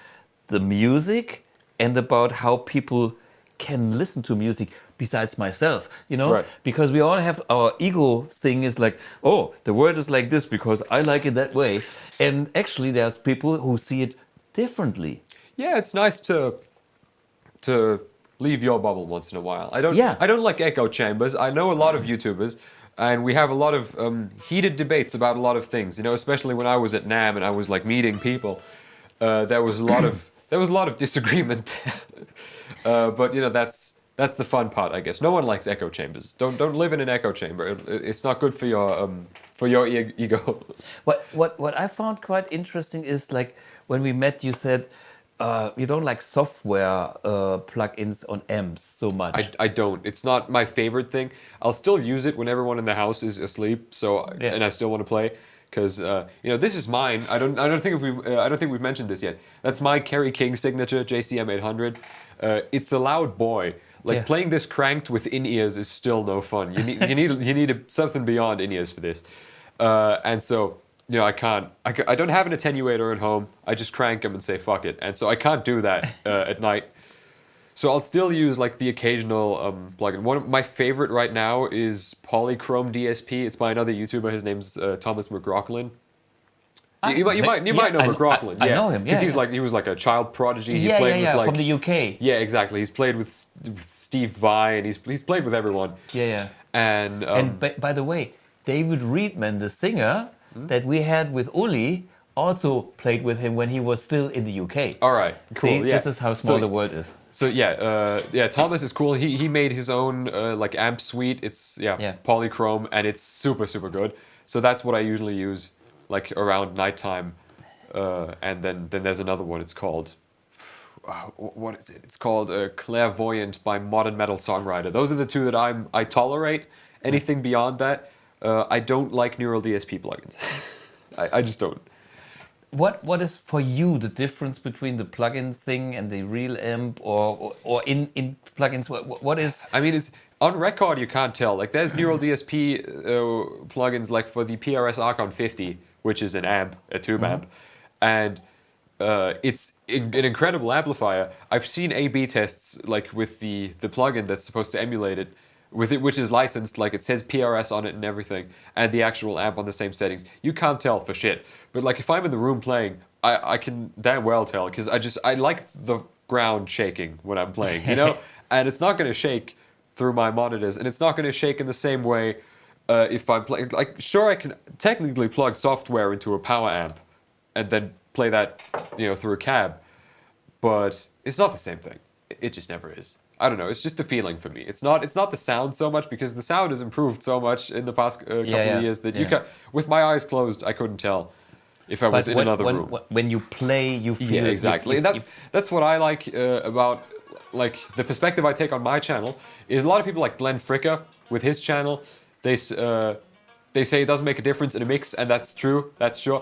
the music and about how people can listen to music besides myself, you know? Right. Because we all have our ego thing is like, oh, the word is like this because I like it that way. And actually there's people who see it differently. Yeah, it's nice to leave your bubble once in a while. I don't like echo chambers. I know a lot of YouTubers, and we have a lot of heated debates about a lot of things. You know, especially when I was at NAMM and I was like meeting people, there was a lot of disagreement. But you know, that's the fun part, I guess. No one likes echo chambers. Don't live in an echo chamber. It's not good for your ego. What I found quite interesting is, like, when we met, you said you don't like software plugins on amps so much. I don't. It's not my favorite thing. I'll still use it when everyone in the house is asleep. So and I still want to play because you know, this is mine. I don't think we've mentioned this yet. That's my Kerry King signature JCM 800. It's a loud boy. Like playing this cranked with in-ears is still no fun. You need something beyond in-ears for this. And so, you know, I don't have an attenuator at home. I just crank them and say fuck it. And so I can't do that at night. So I'll still use like the occasional plugin. One of my favorite right now is Polychrome DSP. It's by another YouTuber. His name's Thomas McLaughlin. You might know McLaughlin. I know him. Because he was like a child prodigy. He played with like, from the UK. Yeah, exactly. He's played with Steve Vai, and he's played with everyone. Yeah. And by the way, David Reedman, the singer that we had with Uli, also played with him when he was still in the UK. All right, cool. See, this is how small the world is. So Thomas is cool. He made his own like amp suite. It's Polychrome, and it's super good. So that's what I usually use, like around nighttime. And then there's another one. It's called what is it? It's called Clairvoyant by Modern Metal Songwriter. Those are the two that I tolerate. Anything beyond that, I don't like neural DSP plugins. I just don't. What is for you the difference between the plugins thing and the real amp, or in plugins? What is? I mean, it's on record you can't tell. Like there's neural DSP plugins like for the PRS Archon 50, which is an amp, a tube amp, and it's an incredible amplifier. I've seen A/B tests like with the plugin that's supposed to emulate it, with it, which is licensed, like it says PRS on it and everything, and the actual amp on the same settings. You can't tell for shit. But like if I'm in the room playing, I can damn well tell, because I like the ground shaking when I'm playing, you know? And it's not going to shake through my monitors, and it's not going to shake in the same way if I'm playing. Like, sure, I can technically plug software into a power amp and then play that, you know, through a cab. but it's not the same thing. It just never is. I don't know. It's just the feeling for me. It's not the sound so much, because the sound has improved so much in the past couple of years that you can, with my eyes closed, I couldn't tell if I was in another room. When you play, you feel. Yeah, exactly. That's what I like about like the perspective I take on my channel. Is a lot of people like Glenn Fricka with his channel. They say it doesn't make a difference in a mix, and that's true. That's sure,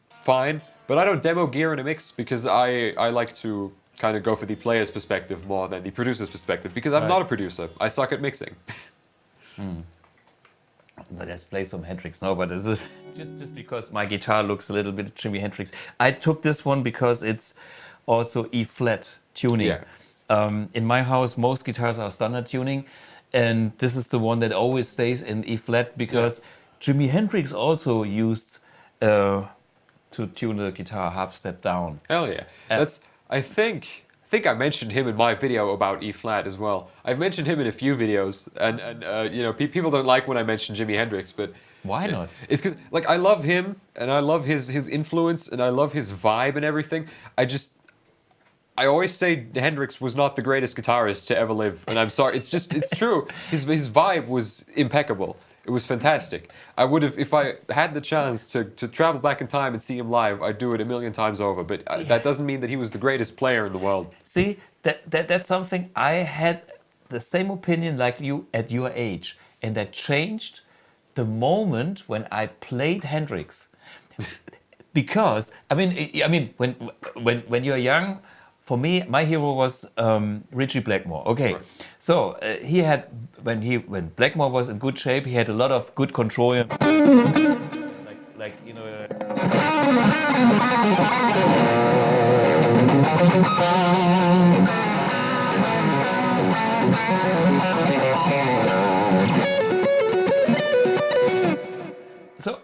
fine. But I don't demo gear in a mix because I like to kind of go for the player's perspective more than the producer's perspective, because I'm not a producer. I suck at mixing. Let's play some Hendrix now, but it's just because my guitar looks a little bit Jimi Hendrix. I took this one because it's also E-flat tuning. Yeah. In my house, most guitars are standard tuning, and this is the one that always stays in E-flat because Jimi Hendrix also used to tune the guitar half step down. Hell yeah. I think I mentioned him in my video about E-flat as well. I've mentioned him in a few videos, and you know, people don't like when I mention Jimi Hendrix, but why not? It's because like I love him and I love his influence and I love his vibe and everything. I always say Hendrix was not the greatest guitarist to ever live, and I'm sorry. It's true. His vibe was impeccable. It was fantastic. I would have, if I had the chance to travel back in time and see him live, I'd do it a million times over. But that doesn't mean that he was the greatest player in the world. See, that's something I had the same opinion like you at your age, and that changed the moment when I played Hendrix. Because I mean, when you're young. For me, my hero was Ritchie Blackmore. Okay, right. So he had when Blackmore was in good shape, he had a lot of good control. Like you know.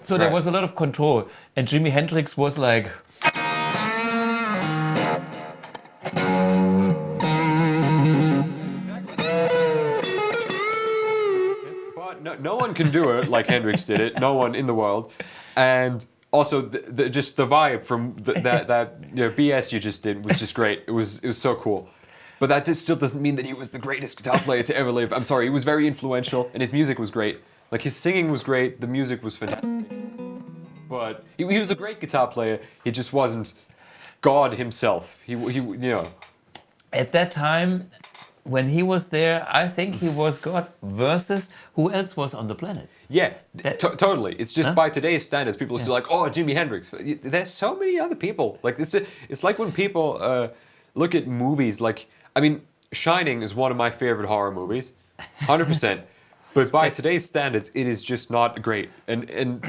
So there was a lot of control, and Jimi Hendrix was like. No one can do it like Hendrix did it. No one in the world, and also just the vibe from that you know, BS you just did was just great. It was so cool, but that just still doesn't mean that he was the greatest guitar player to ever live. I'm sorry, he was very influential, and his music was great. Like his singing was great, the music was fantastic, but he was a great guitar player. He just wasn't God himself. He you know. At that time. When he was there, I think he was God versus who else was on the planet. Yeah, totally. It's just by today's standards, people are still like, oh, Jimi Hendrix. There's so many other people. Like it's like when people look at movies. Like, I mean, Shining is one of my favorite horror movies, 100%. But by today's standards, it is just not great, and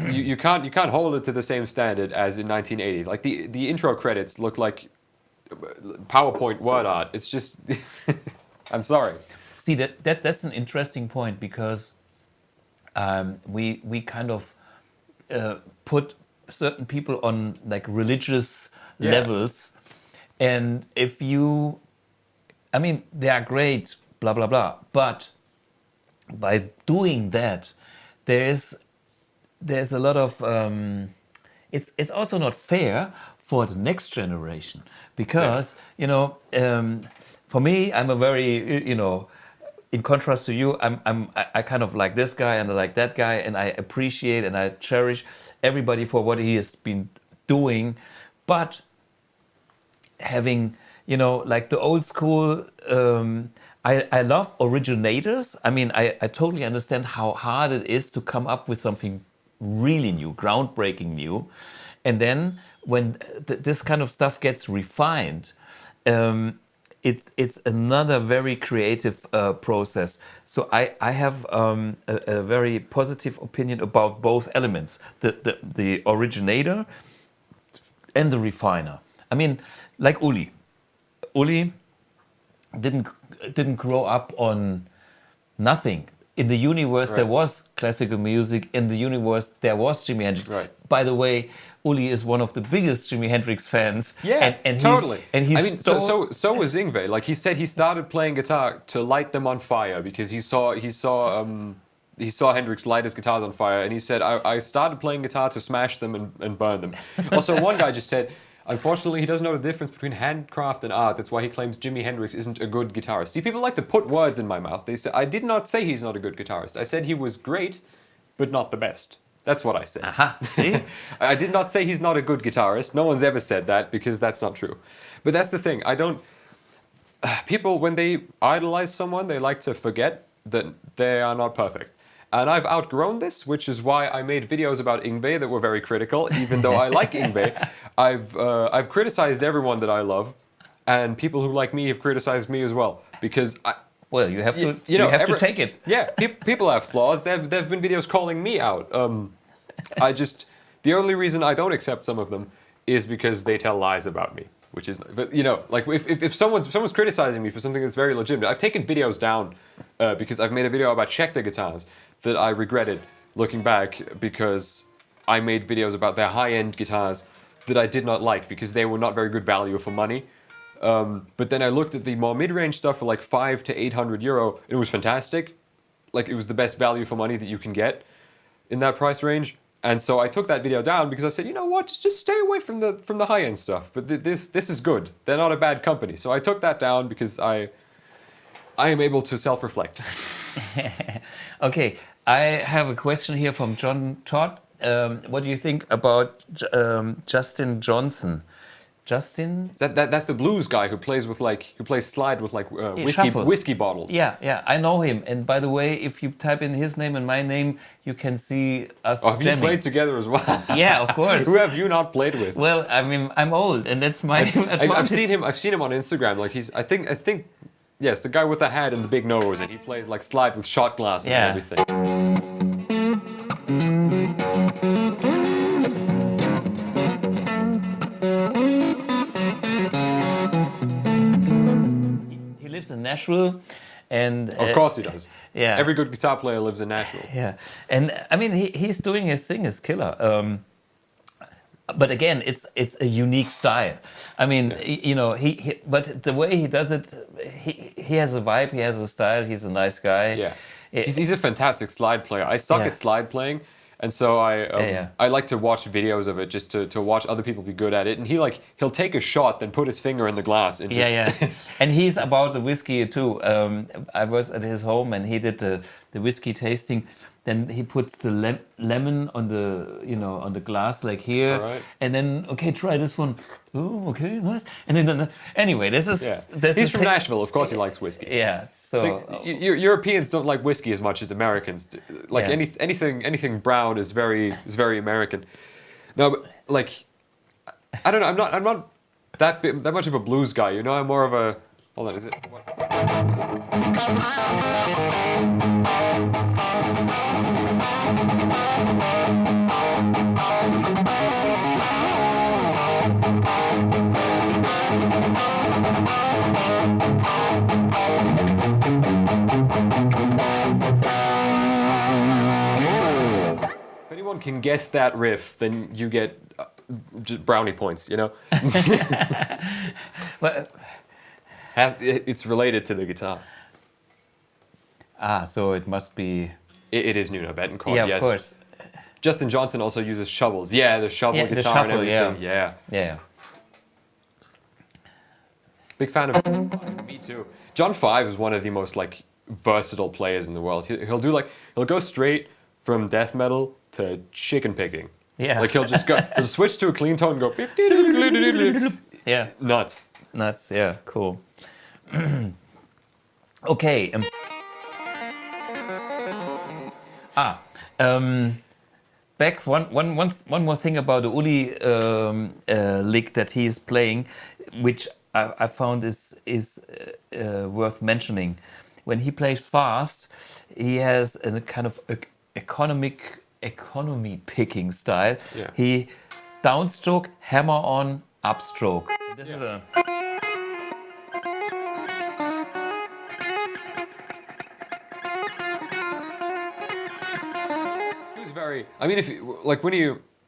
you can't hold it to the same standard as in 1980. Like the intro credits look like PowerPoint word art. It's just. I'm sorry. See, that's an interesting point because we kind of put certain people on like religious levels, and if you, I mean, they are great, blah blah blah, but by doing that, there's a lot of it's also not fair for the next generation because you know. For me, I'm a very, you know, in contrast to you, I kind of like this guy and I like that guy, and I appreciate and I cherish everybody for what he has been doing. But having, you know, like the old school, I love originators. I mean, I totally understand how hard it is to come up with something really new, groundbreaking new. And then when this kind of stuff gets refined, it's another very creative process. So I have a very positive opinion about both elements, the originator and the refiner. I mean, like Uli. Uli didn't grow up on nothing. In the universe, there was classical music. In the universe, there was Jimi Hendrix. Right. By the way, Uli is one of the biggest Jimi Hendrix fans. Yeah, and totally. I mean, so was Yngwie. Like he said, he started playing guitar to light them on fire because he saw Hendrix light his guitars on fire, and he said, I started playing guitar to smash them and burn them. Also, one guy just said, Unfortunately, he doesn't know the difference between handcraft and art. That's why he claims Jimi Hendrix isn't a good guitarist. See, people like to put words in my mouth. They say, I did not say he's not a good guitarist. I said he was great, but not the best. That's what I said. Aha, see? I did not say he's not a good guitarist. No one's ever said that because that's not true. But that's the thing. People, when they idolize someone, they like to forget that they are not perfect. And I've outgrown this, which is why I made videos about Yngwie that were very critical, even though I like Yngwie. I've criticized everyone that I love, and people who like me have criticized me as well. Because well, you have to take it. Yeah, people have flaws. There have been videos calling me out. The only reason I don't accept some of them is because they tell lies about me. Which is, but like if someone's criticizing me for something that's very legitimate, I've taken videos down because I've made a video about Schecter guitars that I regretted looking back because I made videos about their high-end guitars that I did not like because they were not very good value for money. But then I looked at the more mid-range stuff for like 500 to 800 euro, and it was fantastic. Like it was the best value for money that you can get in that price range. And so I took that video down because I said, you know what, just stay away from the high-end stuff. But this is good. They're not a bad company. So I took that down because I am able to self-reflect. Okay, I have a question here from John Todd. What do you think about Justin Johnson? Justin? That's the blues guy who plays slide with whiskey bottles. Yeah, I know him. And by the way, if you type in his name and my name, you can see us. Oh, have you played together as well? Yeah, of course. Who have you not played with? Well, I mean, I'm old, and that's my. I've seen him on Instagram. Like I think, yes, the guy with the hat and the big nose, and he plays like slide with shot glasses and everything. In Nashville, and of course he does. Yeah, every good guitar player lives in Nashville. Yeah, and I mean he's doing his thing, is killer. But again, it's a unique style. I mean, he but the way he does it, he has a vibe, he has a style. He's a nice guy. Yeah, he's a fantastic slide player. I suck at slide playing. And so I like to watch videos of it just to watch other people be good at it. And he'll take a shot, then put his finger in the glass. And just And he's about the whiskey too. I was at his home and he did the whiskey tasting. Then he puts the lemon on the glass like here, right. And then try this one. Oh, okay, nice. And then anyway, this is he's from Nashville. Of course, he likes whiskey. Yeah, so Europeans don't like whiskey as much as Americans do. Like anything brown is very American. No, but like I don't know. I'm not that much of a blues guy. I'm more of a. Hold on, is it? What? If anyone can guess that riff, then you get brownie points, But it's related to the guitar. So it must be... It is Nuno Bettencourt, yeah, yes. Of course. Justin Johnson also uses shovels. Yeah, the shovel guitar the shuffle, and everything. Yeah. Big fan of me too. John 5 is one of the most versatile players in the world. He'll go straight from death metal to chicken picking. Yeah. He'll switch to a clean tone and go yeah. Nuts, yeah, cool. Okay. Back one more thing about the Uli lick that he is playing, which I found is worth mentioning. When he plays fast, he has a kind of economy picking style. Yeah. He downstroke, hammer on, upstroke. This is a...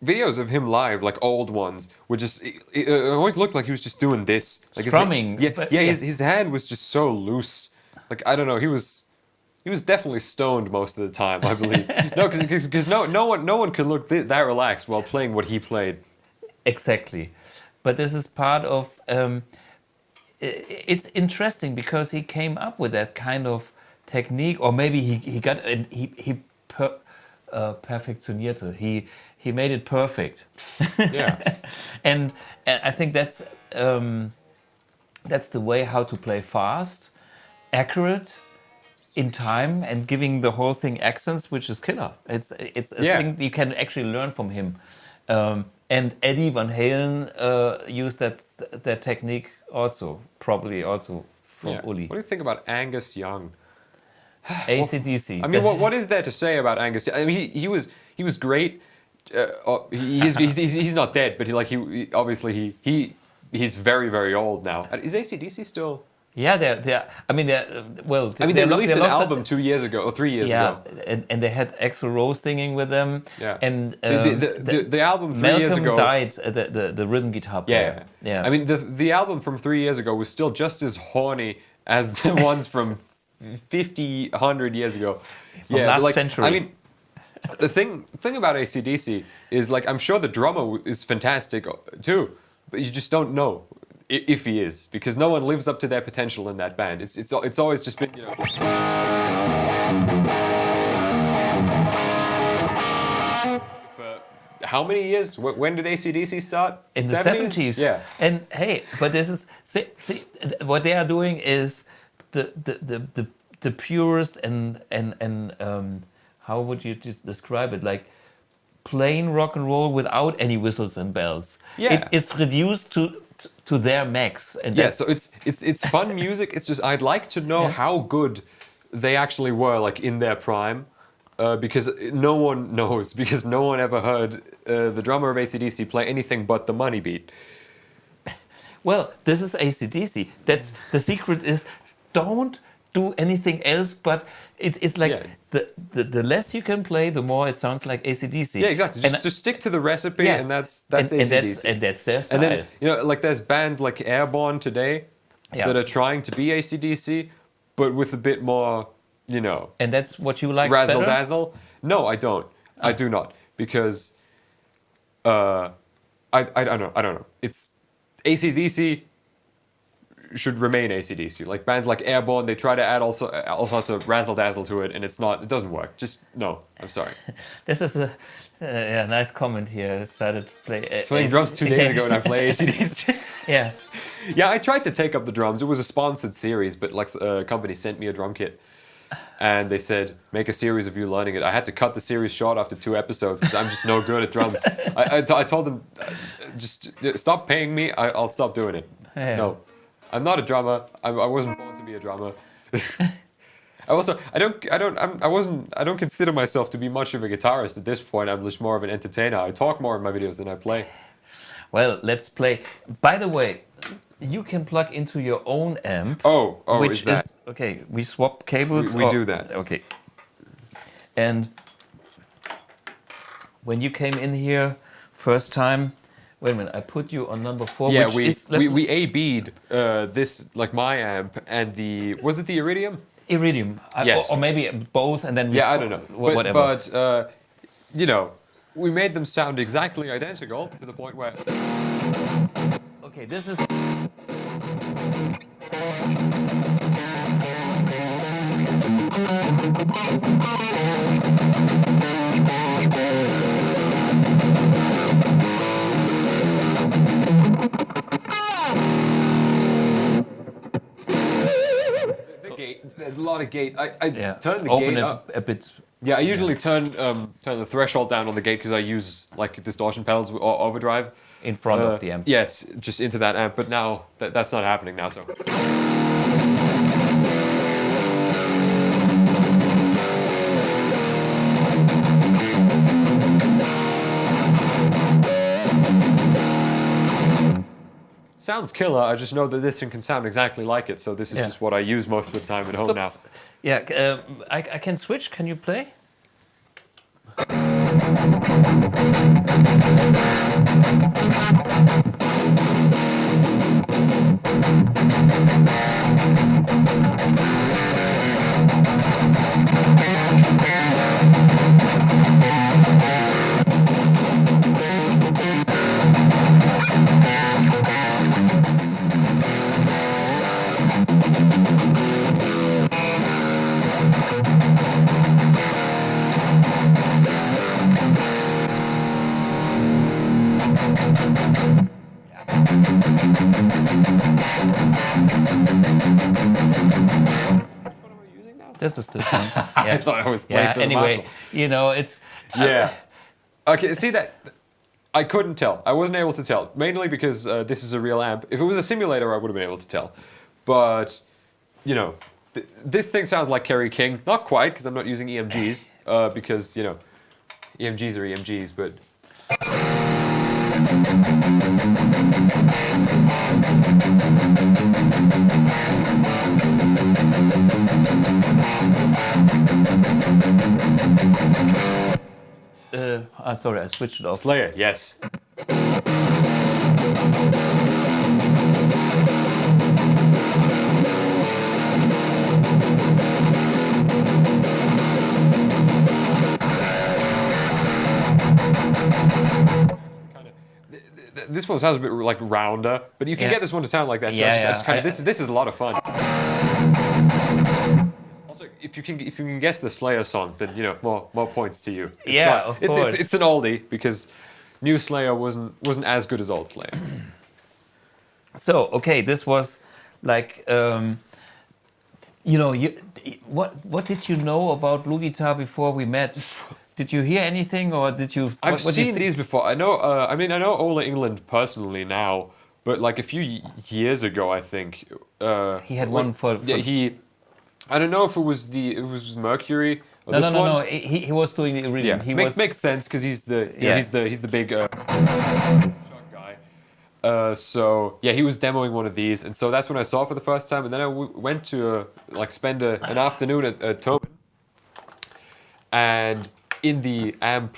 videos of him live, old ones, would just, it always looked like he was just doing this. Strumming. His hand was just so loose. I don't know, he was definitely stoned most of the time, I believe. No, because no one could look that relaxed while playing what he played. Exactly. but this is part of. It's interesting because he came up with that kind of technique, or maybe he got perfektionierte. He made it perfect. Yeah. and I think that's the way how to play fast, accurate, in time, and giving the whole thing accents, which is killer. It's a thing you can actually learn from him. And Eddie Van Halen used that technique probably also from Uli. What do you think about Angus Young? AC/DC. I mean, what is there to say about Angus? I mean, he was great. He's not dead, but he's very, very old now. Is AC/DC still? Yeah, they're. I mean, they released an album 2 years ago or 3 years ago. Yeah, and they had Axl Rose singing with them. Yeah, and the album 3 years ago. Malcolm died. The rhythm guitar player. Yeah. I mean, the album from 3 years ago was still just as horny as the ones from 50, 100 years ago. Last century. I mean, the thing about AC/DC is, like, I'm sure the drummer is fantastic too, but you just don't know if he is, because no one lives up to their potential in that band. It's always just been, For how many years? When did AC/DC start? In the 70s. Yeah. And hey, but this is see what they are doing is the purest and how would you describe it? Like plain rock and roll without any whistles and bells. Yeah. It's reduced to their max. And so it's fun music. It's just I'd like to know how good they actually were, like, in their prime, because no one knows, because no one ever heard the drummer of AC/DC play anything but the money beat. Well, this is AC/DC. That's the secret is don't do anything else, but it's like the less you can play, the more it sounds like AC/DC. Yeah, exactly. Just stick to the recipe, and that's AC/DC. And that's their style. And then, like, there's bands like Airborne today that are trying to be AC/DC, but with a bit more, And that's what you like razzle better? dazzle. No, I don't. I do not, because I don't know. It's AC/DC should remain AC/DC. Like, bands like Airborne, they try to add all sorts of razzle dazzle to it, and it doesn't work. Just no. I'm sorry. This is a nice comment here. I started playing drums 2 days ago, and I play AC/DC. Yeah. Yeah, I tried to take up the drums. It was a sponsored series, but, like, a company sent me a drum kit, and they said, make a series of you learning it. I had to cut the series short after 2 episodes because I'm just no good at drums. I told them, just stop paying me. I'll stop doing it. Yeah. No, I'm not a drummer. I wasn't born to be a drummer. I don't consider myself to be much of a guitarist at this point. I'm just more of an entertainer. I talk more in my videos than I play. Well, let's play. By the way, you can plug into your own amp. Which is that? Okay, we swap cables. We do that. Okay. And when you came in here first time, wait a minute, I put you on number 4. Yeah, which we A/B'd this, like, my amp and was it the Iridium? Iridium. Yes. Or maybe both, and then I don't know. Whatever. But we made them sound exactly identical to the point where. Okay, this is. The gate. There's a lot of gate. I turn the Open gate up a bit. Yeah, I usually turn the threshold down on the gate because I use, like, distortion pedals or overdrive. In front of the amp. Yes, just into that amp. But now that's not happening now. So. Sounds killer. I just know that this can sound exactly like it. So this is just what I use most of the time at home now. Yeah, I can switch. Can you play? This is this one. I thought I was playing Yeah. through the Anyway, Marshall. you know, it's Yeah. Okay, see that? I couldn't tell. I wasn't able to tell. Mainly because this is a real amp. If it was a simulator, I would have been able to tell. But, you know, this thing sounds like Kerry King. Not quite, because I'm not using EMGs. Because, you know, EMGs are EMGs, but... sorry, I switched it off. Slayer, yes. This one sounds a bit like rounder, but you can get this one to sound like that. Yeah, It's kind of this is a lot of fun. Also, if you can guess the Slayer song, then you know more points to you. It's Of course. It's an oldie because new Slayer wasn't as good as old Slayer. So okay, this was like you know, what did you know about Bluguitar before we met? Did you hear anything, or did you? I've seen these before. I know. I mean, I know Ola England personally now, but like a few years ago, I think He had one for he. I don't know if it was Mercury or No, this no, no, one. no. He was doing the Iridium. Yeah, He makes sense because he's the big truck guy. So yeah, he was demoing one of these, and so that's when I saw it for the first time. And then I went to like spend an afternoon at Tobin, and in the amp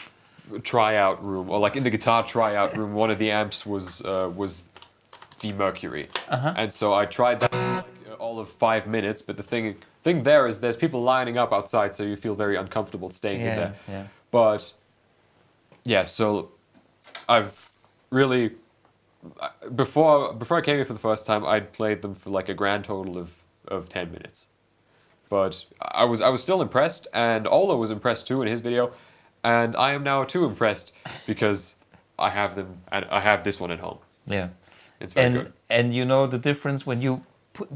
tryout room, or like in the guitar tryout room, one of the amps was the Mercury, and so I tried that for like all of 5 minutes. But the thing there is there's people lining up outside, so you feel very uncomfortable staying in there. Yeah. But yeah, so I've really before I came here for the first time, I'd played them for like a grand total of 10 minutes. But I was still impressed, and Ola was impressed too in his video, and I am now too impressed because I have them, and I have this one at home. Yeah. It's very good. And you know the difference when you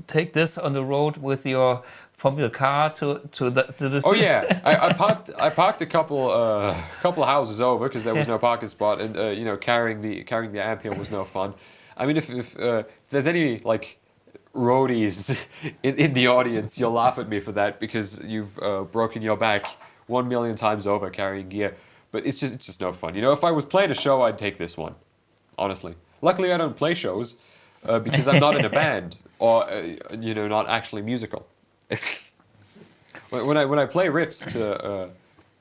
take this on the road with your from your car to this. Oh yeah, I parked a couple houses over because there was no parking spot, and you know, carrying the amp here was no fun. I mean, if there's any like roadies in the audience, you'll laugh at me for that because you've broken your back 1 million times over carrying gear. But it's just no fun. You know, if I was playing a show, I'd take this one, honestly. Luckily, I don't play shows because I'm not in a band or you know, not actually musical. when I play riffs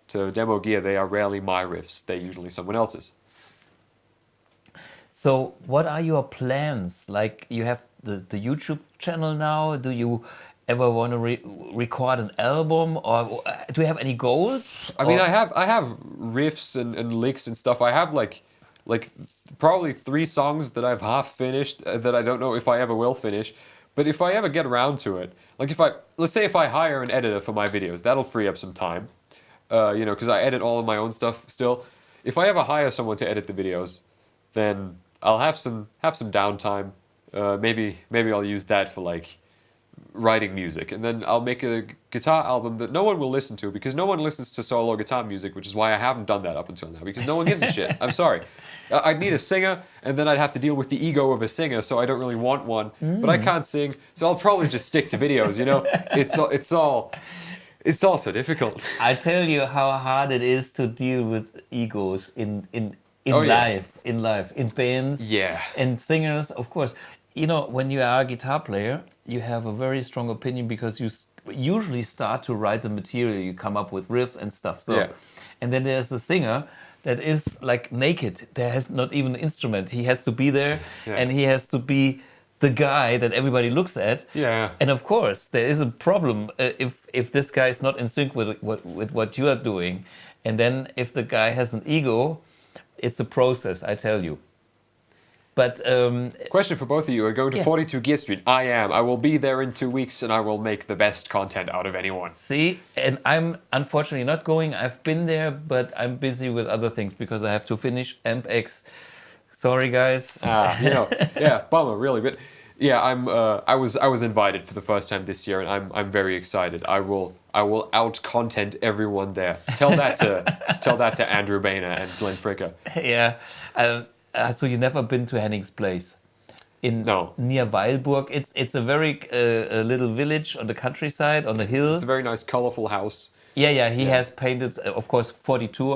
to demo gear, they are rarely my riffs. They're usually someone else's. So, what are your plans? Like, you have the YouTube channel now. Do you ever want to record an album, or do you have any goals? I mean, I have riffs and licks and stuff. I have like probably 3 songs that I've half finished that I don't know if I ever will finish. But if I ever get around to it, like let's say if I hire an editor for my videos, that'll free up some time. You know, because I edit all of my own stuff still. If I ever hire someone to edit the videos, then I'll have some downtime. Maybe I'll use that for like writing music, and then I'll make a guitar album that no one will listen to because no one listens to solo guitar music, which is why I haven't done that up until now, because no one gives a shit. I'm sorry. I'd need a singer, and then I'd have to deal with the ego of a singer, so I don't really want one. But I can't sing, so I'll probably just stick to videos. You know, it's all so difficult. I tell you how hard it is to deal with egos in Oh, life, in bands, Yeah. and singers, of course. You know, when you are a guitar player, you have a very strong opinion because you usually start to write the material. You come up with riff and stuff. So, Yeah. and then there's a singer that is like naked. There has not even an instrument. He has to be there, and he has to be the guy that everybody looks at. Yeah. And of course, there is a problem if this guy is not in sync with what you are doing, and then if the guy has an ego, it's a process, I tell you. But question for both of you: are going to 42 Gear Street? I am. I will be there in 2 weeks, and I will make the best content out of anyone. See, and I'm unfortunately not going. I've been there, but I'm busy with other things because I have to finish AMP1. Sorry, guys. You know, yeah, bummer, really. But Yeah, I was invited for the first time this year, and I'm very excited. I will out content everyone there. Tell that to Andrew Boehner and Glenn Fricker. Yeah. So you never been to Henning's place? No. Near Weilburg. It's a very little village on the countryside, on a hill. It's a very nice, colorful house. Yeah. He has painted, of course, 42,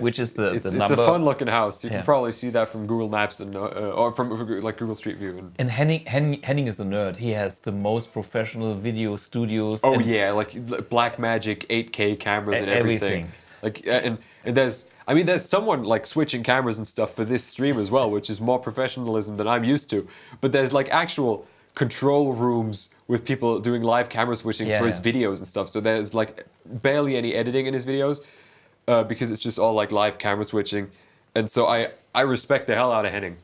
which is the number. It's a fun-looking house. You can probably see that from Google Maps or from like Google Street View. And Henning is a nerd. He has the most professional video studios. Oh yeah, like Blackmagic 8K cameras and everything. Like and there's someone like switching cameras and stuff for this stream as well, which is more professionalism than I'm used to. But there's like actual control rooms with people doing live camera switching for his videos and stuff. So there's like barely any editing in his videos because it's just all like live camera switching. And so I respect the hell out of Henning.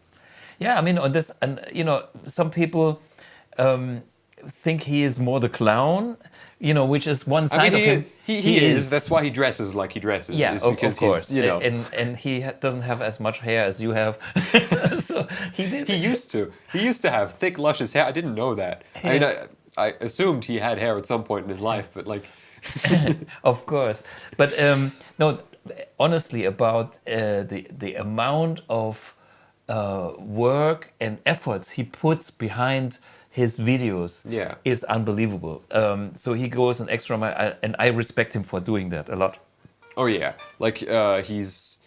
Yeah, I mean, on this, and you know, some people think he is more the clown, you know, which is one side of him. He is. That's why he dresses like he dresses. Yeah, is because of course. He's, you know, and he doesn't have as much hair as you have. So he used to have thick, luscious hair. I didn't know that. Yeah. I mean, I assumed he had hair at some point in his life, but like. Of course, but no. Honestly, about the amount of work and efforts he puts behind his videos is unbelievable. So he goes an extra mile, and I respect him for doing that a lot. Oh yeah, like he's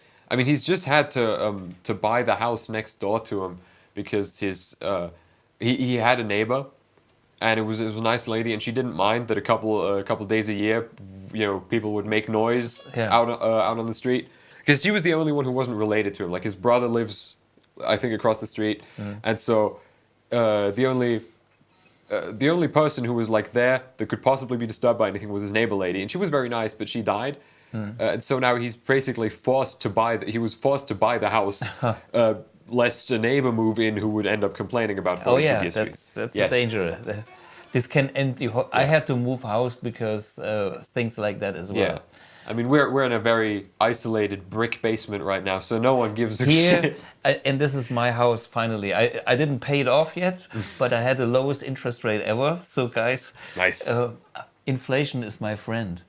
just had to buy the house next door to him because he had a neighbor, and it was a nice lady, and she didn't mind that a couple days a year, you know, people would make noise out on the street, because she was the only one who wasn't related to him. Like his brother lives, I think, across the street, and so the only person who was like there that could possibly be disturbed by anything was his neighbor lady, and she was very nice, but she died, and so now he's basically forced to buy the house, lest a neighbor move in who would end up complaining about 42 Gear Street. That's a danger. This can end the. I had to move house because things like that as well. Yeah. I mean, we're in a very isolated brick basement right now, so no one gives a shit. And this is my house, finally. I didn't pay it off yet, but I had the lowest interest rate ever. So, guys, nice. Inflation is my friend.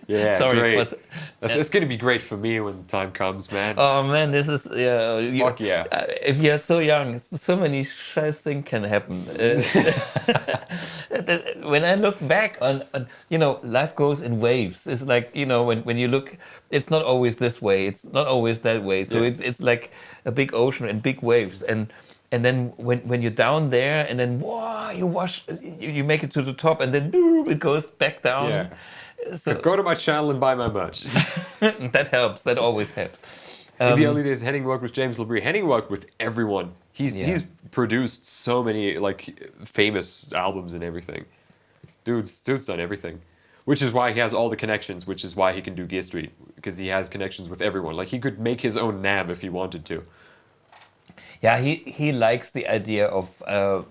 Yeah, sorry. Great. It's going to be great for me when the time comes, man. Oh, man, this is... Fuck yeah. If you're so young, so many scheiß things can happen. When I look back on, you know, life goes in waves. It's like, you know, when you look, it's not always this way. It's not always that way. So it's like a big ocean and big waves. And then when you're down there and then, wow, you make it to the top and then it goes back down. Yeah. So go to my channel and buy my merch. That helps. That always helps. In the early days, Henning worked with James LeBrie. Henning worked with everyone. He's produced so many like famous albums and everything. Dude's done everything, which is why he has all the connections. Which is why he can do Gear Street, because he has connections with everyone. Like he could make his own NAB if he wanted to. Yeah, he likes the idea of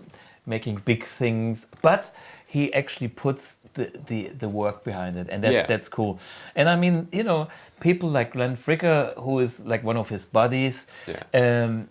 making big things, but he actually puts the work behind it, and that's cool. And I mean, you know, people like Glenn Fricker, who is like one of his buddies, I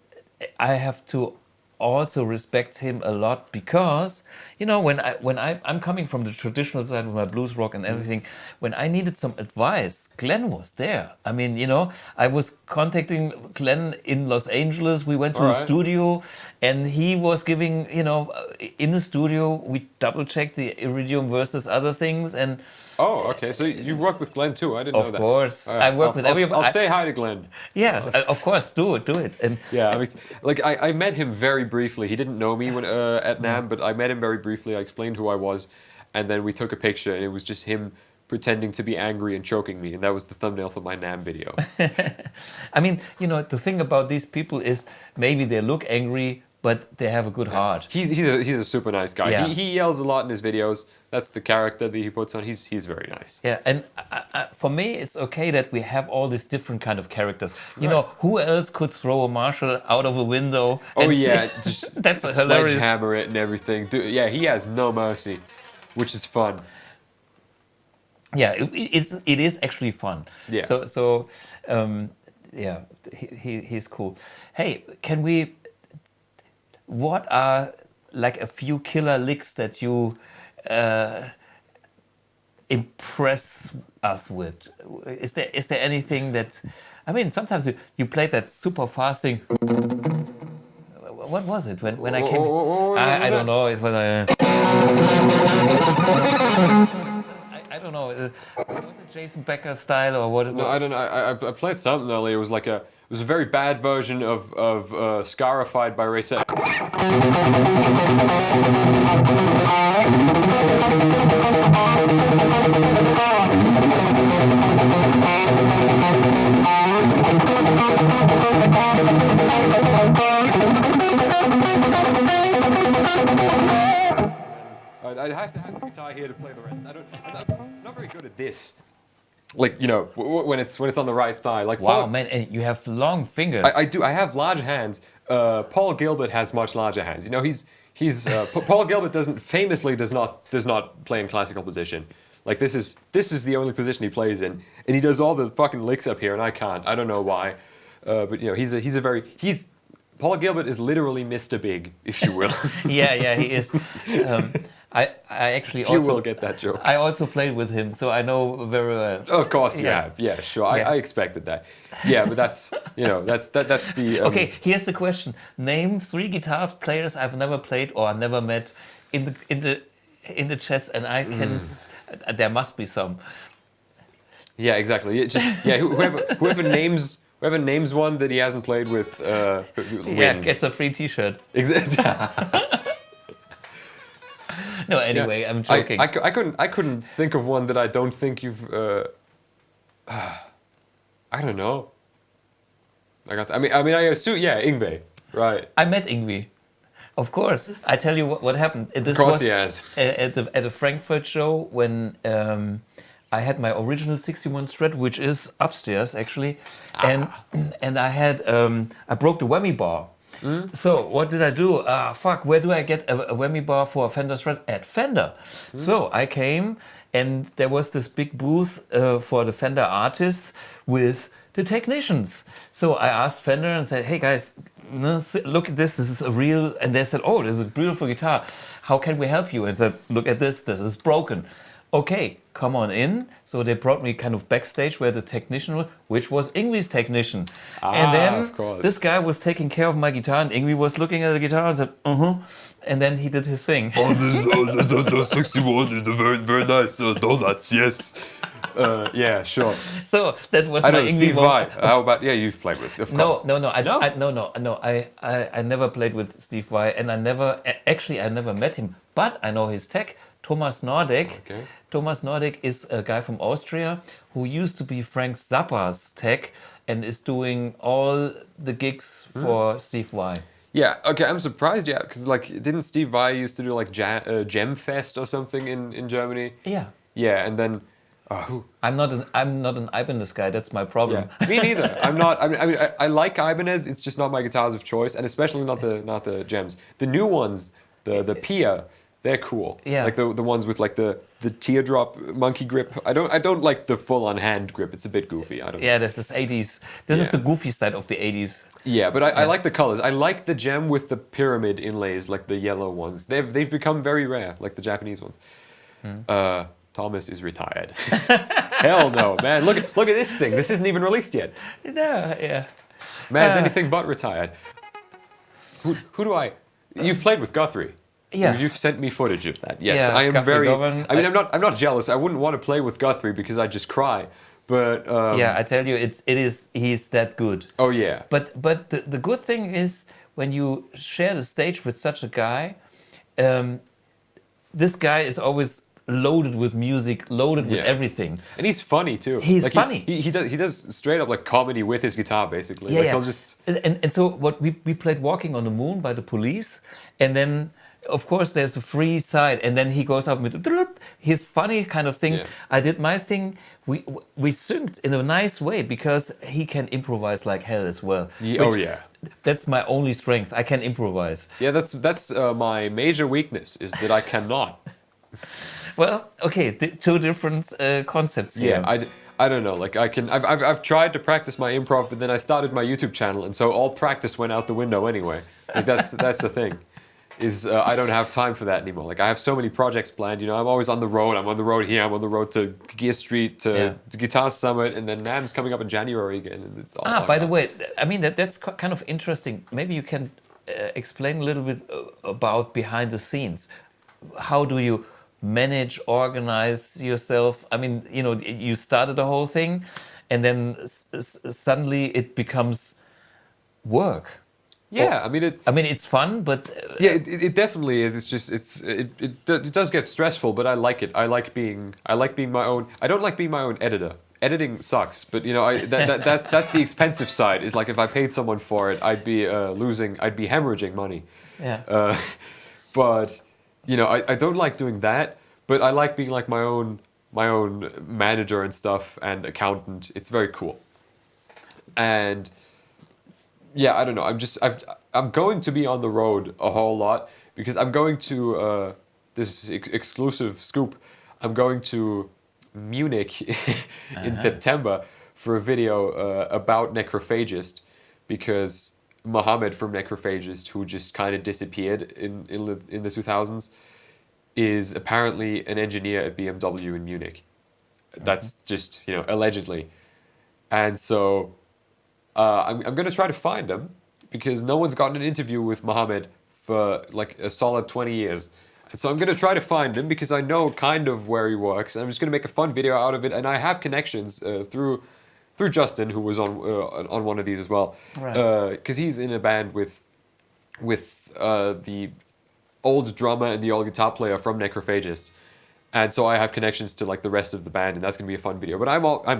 have to also respect him a lot, because, you know, when I'm coming from the traditional side with my blues rock and everything, when I needed some advice, Glenn was there. I mean, you know, I was contacting Glenn in Los Angeles. We went to the studio, and he was giving, you know, in the studio, we double checked the Iridium versus other things. And oh, okay. So you work with Glenn too? I didn't know that. Of course, right. I work with everybody. I'll say hi to Glenn. Yeah, of course, do it. And yeah, I mean, like I met him very briefly. He didn't know me when at NAMM, but I met him very briefly. I explained who I was, and then we took a picture, and it was just him pretending to be angry and choking me, and that was the thumbnail for my NAMM video. I mean, you know, the thing about these people is maybe they look angry, but they have a good heart. He's a super nice guy. Yeah. He yells a lot in his videos. That's the character that he puts on. He's very nice. Yeah, and for me, it's okay that we have all these different kind of characters. You know, who else could throw a Marshall out of a window? Oh yeah, just that's hilarious. Sledgehammer it and everything. Dude, yeah, he has no mercy, which is fun. Yeah, it is actually fun. Yeah. So he's cool. Hey, can we what are like a few killer licks that you impress us with? Is there anything that, I mean, sometimes you play that super fast thing. What was it when I came? I don't know. It was I don't know. Was it Jason Becker style or what? No, I don't know. I played something earlier. It was like a very bad version of Scarified by Ray Set. I'd have to have the guitar here to play the rest. I'm not very good at this. Like, you know, when it's on the right thigh. Like, wow, man, you have long fingers. I do. I have large hands. Paul Gilbert has much larger hands. You know, he's Paul Gilbert does not play in classical position. Like, this is the only position he plays in, and he does all the fucking licks up here, and I can't. I don't know why, but you know, Paul Gilbert is literally Mr. Big, if you will. yeah, he is. I actually you will get that joke. I also played with him, so I know very well. Of course you have. Yeah, sure. Yeah. I expected that. Yeah, but that's the. Okay, here's the question: name 3 guitar players I've never played or never met in the chats, and I can. There must be some. Yeah, exactly. Whoever names one that he hasn't played with wins. Yeah, gets a free T-shirt. Exactly. No, anyway, I'm joking. I couldn't think of one that I don't think you've. I don't know. I mean, I assume, yeah, Yngwie, right? I met Yngwie, of course. I tell you what happened. This of course, was he has. At a Frankfurt show when I had my original 61 Strat, which is upstairs actually, and I had I broke the whammy bar. So what did I do? Where do I get a whammy bar for a Fender Strat? At Fender. So I came, and there was this big booth for the Fender artists with the technicians. So I asked Fender and said, hey guys, look at this is a real, and they said, oh, this is a beautiful guitar. How can we help you? And I said, look at this is broken. Okay, come on in. So they brought me kind of backstage where the technician was, which was Yngwie's technician. And then this guy was taking care of my guitar, and Yngwie was looking at the guitar and said, and then he did his thing. The 61 is a very, very nice donuts, yes. Yeah, sure. So that was I my know, Yngwie Steve Vai. moment. How about, yeah, you've played with, of course. No. I never played with Steve Vai, and I never met him, but I know his tech. Thomas Nordek. Okay. Thomas Nordek is a guy from Austria who used to be Frank Zappa's tech and is doing all the gigs for Steve Vai. Yeah, okay, I'm surprised, yeah, because like, didn't Steve Vai used to do like Gem Fest or something in Germany? Yeah. Yeah, and then I'm not an Ibanez guy. That's my problem. Yeah, me neither. I'm not. I mean, I like Ibanez. It's just not my guitars of choice, and especially not the Gems. The new ones, the Pia. They're cool. Yeah. Like the ones with like the teardrop monkey grip. I don't like the full on hand grip. It's a bit goofy. I don't. Yeah, this is 80s. This is the goofy side of the 80s. Yeah, but I like the colors. I like the gem with the pyramid inlays, like the yellow ones. They've become very rare, like the Japanese ones. Thomas is retired. Hell no, man. Look at this thing. This isn't even released yet. Yeah. Man's anything but retired. Who do I? You've played with Guthrie. Yeah. You've sent me footage of that. Yes, Yeah, I am Guthrie very. Govan. I mean, I'm not jealous. I wouldn't want to play with Guthrie because I'd just cry. But yeah, I tell you, he's that good. Oh yeah. But the good thing is when you share the stage with such a guy, this guy is always loaded with music, loaded with everything. And he's funny too. He's like funny. He does straight up like comedy with his guitar basically. Yeah, like yeah. he'll just. And so what we played Walking on the Moon by the Police, and then of course there's a free side, and then he goes up with his funny kind of things. Yeah. I did my thing. We synced in a nice way because he can improvise like hell as well. Yeah, That's my only strength. I can improvise. Yeah, that's my major weakness is that I cannot. Well, okay, two different concepts here. Yeah, I don't know. Like I've tried to practice my improv, but then I started my YouTube channel, and so all practice went out the window anyway. Like that's the thing. Is I don't have time for that anymore. Like I have so many projects planned. You know, I'm always on the road. I'm on the road here. I'm on the road to Gear Street, to Guitar Summit, and then NAMM's coming up in January again. And it's all by the way, I mean that's kind of interesting. Maybe you can explain a little bit about behind the scenes. How do you manage, organize yourself? I mean, you know, you started the whole thing, and then suddenly it becomes work. Yeah, I mean it's fun, but yeah, it definitely is. It's just it does get stressful, but I like it. I like being my own. I don't like being my own editor. Editing sucks, but you know, that's the expensive side. Is like if I paid someone for it, I'd be hemorrhaging money. Yeah. But you know, I don't like doing that. But I like being like my own manager and stuff and accountant. It's very cool. And yeah, I don't know. I'm going to be on the road a whole lot because I'm going to this exclusive scoop. I'm going to Munich in September for a video about Necrophagist, because Mohammed from Necrophagist, who just kind of disappeared in the 2000s, is apparently an engineer at BMW in Munich. That's just, you know, allegedly. And so I'm going to try to find him, because no one's gotten an interview with Mohammed for like a solid 20 years. And so I'm going to try to find him because I know kind of where he works. And I'm just going to make a fun video out of it. And I have connections through Justin, who was on one of these as well. Right. Because he's in a band with the old drummer and the old guitar player from Necrophagist. And so I have connections to like the rest of the band, and that's going to be a fun video. But I'm always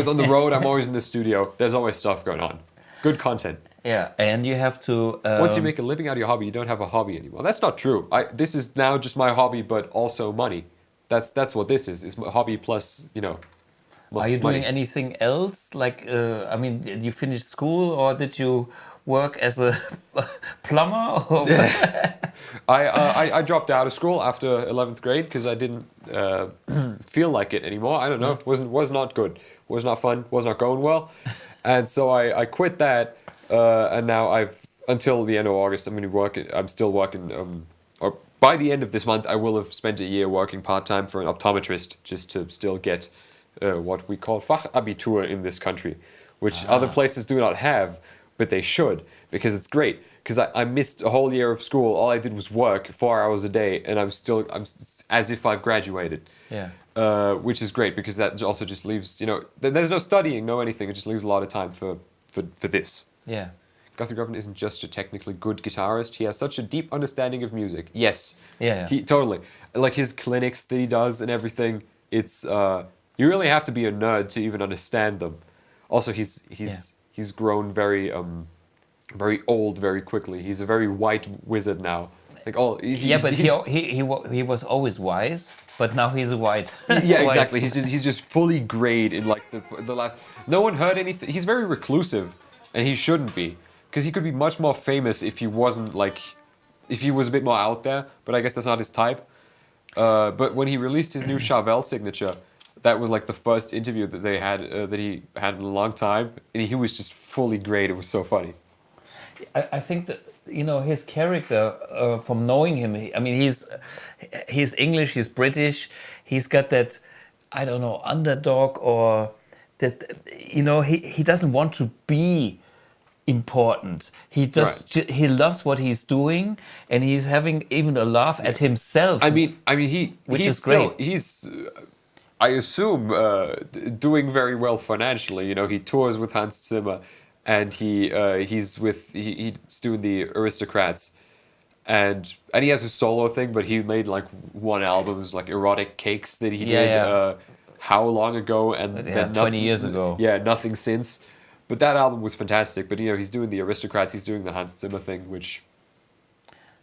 on the road. I'm always in the studio. There's always stuff going on. Good content. Yeah, and you have to... Once you make a living out of your hobby, you don't have a hobby anymore. That's not true. This is now just my hobby, but also money. That's what this is. It's my hobby plus, you know, Are you money. doing anything else? Like, I mean, did you finish school, or did you work as a plumber? Or I dropped out of school after 11th grade because I didn't feel like it anymore. I don't know. Was not good. Was not fun. Was not going well. And so I quit that. And now until the end of August, I'm still working, or by the end of this month, I will have spent a year working part-time for an optometrist, just to still get what we call Fachabitur in this country, which other places do not have, but they should, because it's great. Because I missed a whole year of school. All I did was work 4 hours a day, and I'm as if I've graduated. Yeah. Which is great, because that also just leaves, you know, there's no studying, no anything. It just leaves a lot of time for this. Yeah. Guthrie Govan isn't just a technically good guitarist. He has such a deep understanding of music. Yes. Yeah. He totally, like his clinics that he does and everything. It's you really have to be a nerd to even understand them. Also, he's grown very old very quickly. He's a very white wizard now. Like he was always wise, but now he's a white. Yeah, exactly. He's just fully grayed in like the last. No one heard anything. He's very reclusive, and he shouldn't be, because he could be much more famous if he wasn't like, if he was a bit more out there. But I guess that's not his type. But when he released his new Chauvel signature, that was like the first interview that they had that he had in a long time, and he was just fully grayed. It was so funny. I think that, you know, his character, from knowing him, I mean, he's English, he's British, he's got that, I don't know, underdog, or that, you know, he doesn't want to be important. He just he loves what he's doing, and he's having even a laugh at himself. I mean, he's still great. He's I assume doing very well financially. You know, he tours with Hans Zimmer. And he's doing the Aristocrats, and he has a solo thing, but he made like one album, it was like Erotic Cakes that he did how long ago, and then 20 years ago. Yeah, nothing since. But that album was fantastic. But you know, he's doing the Aristocrats, he's doing the Hans Zimmer thing, which.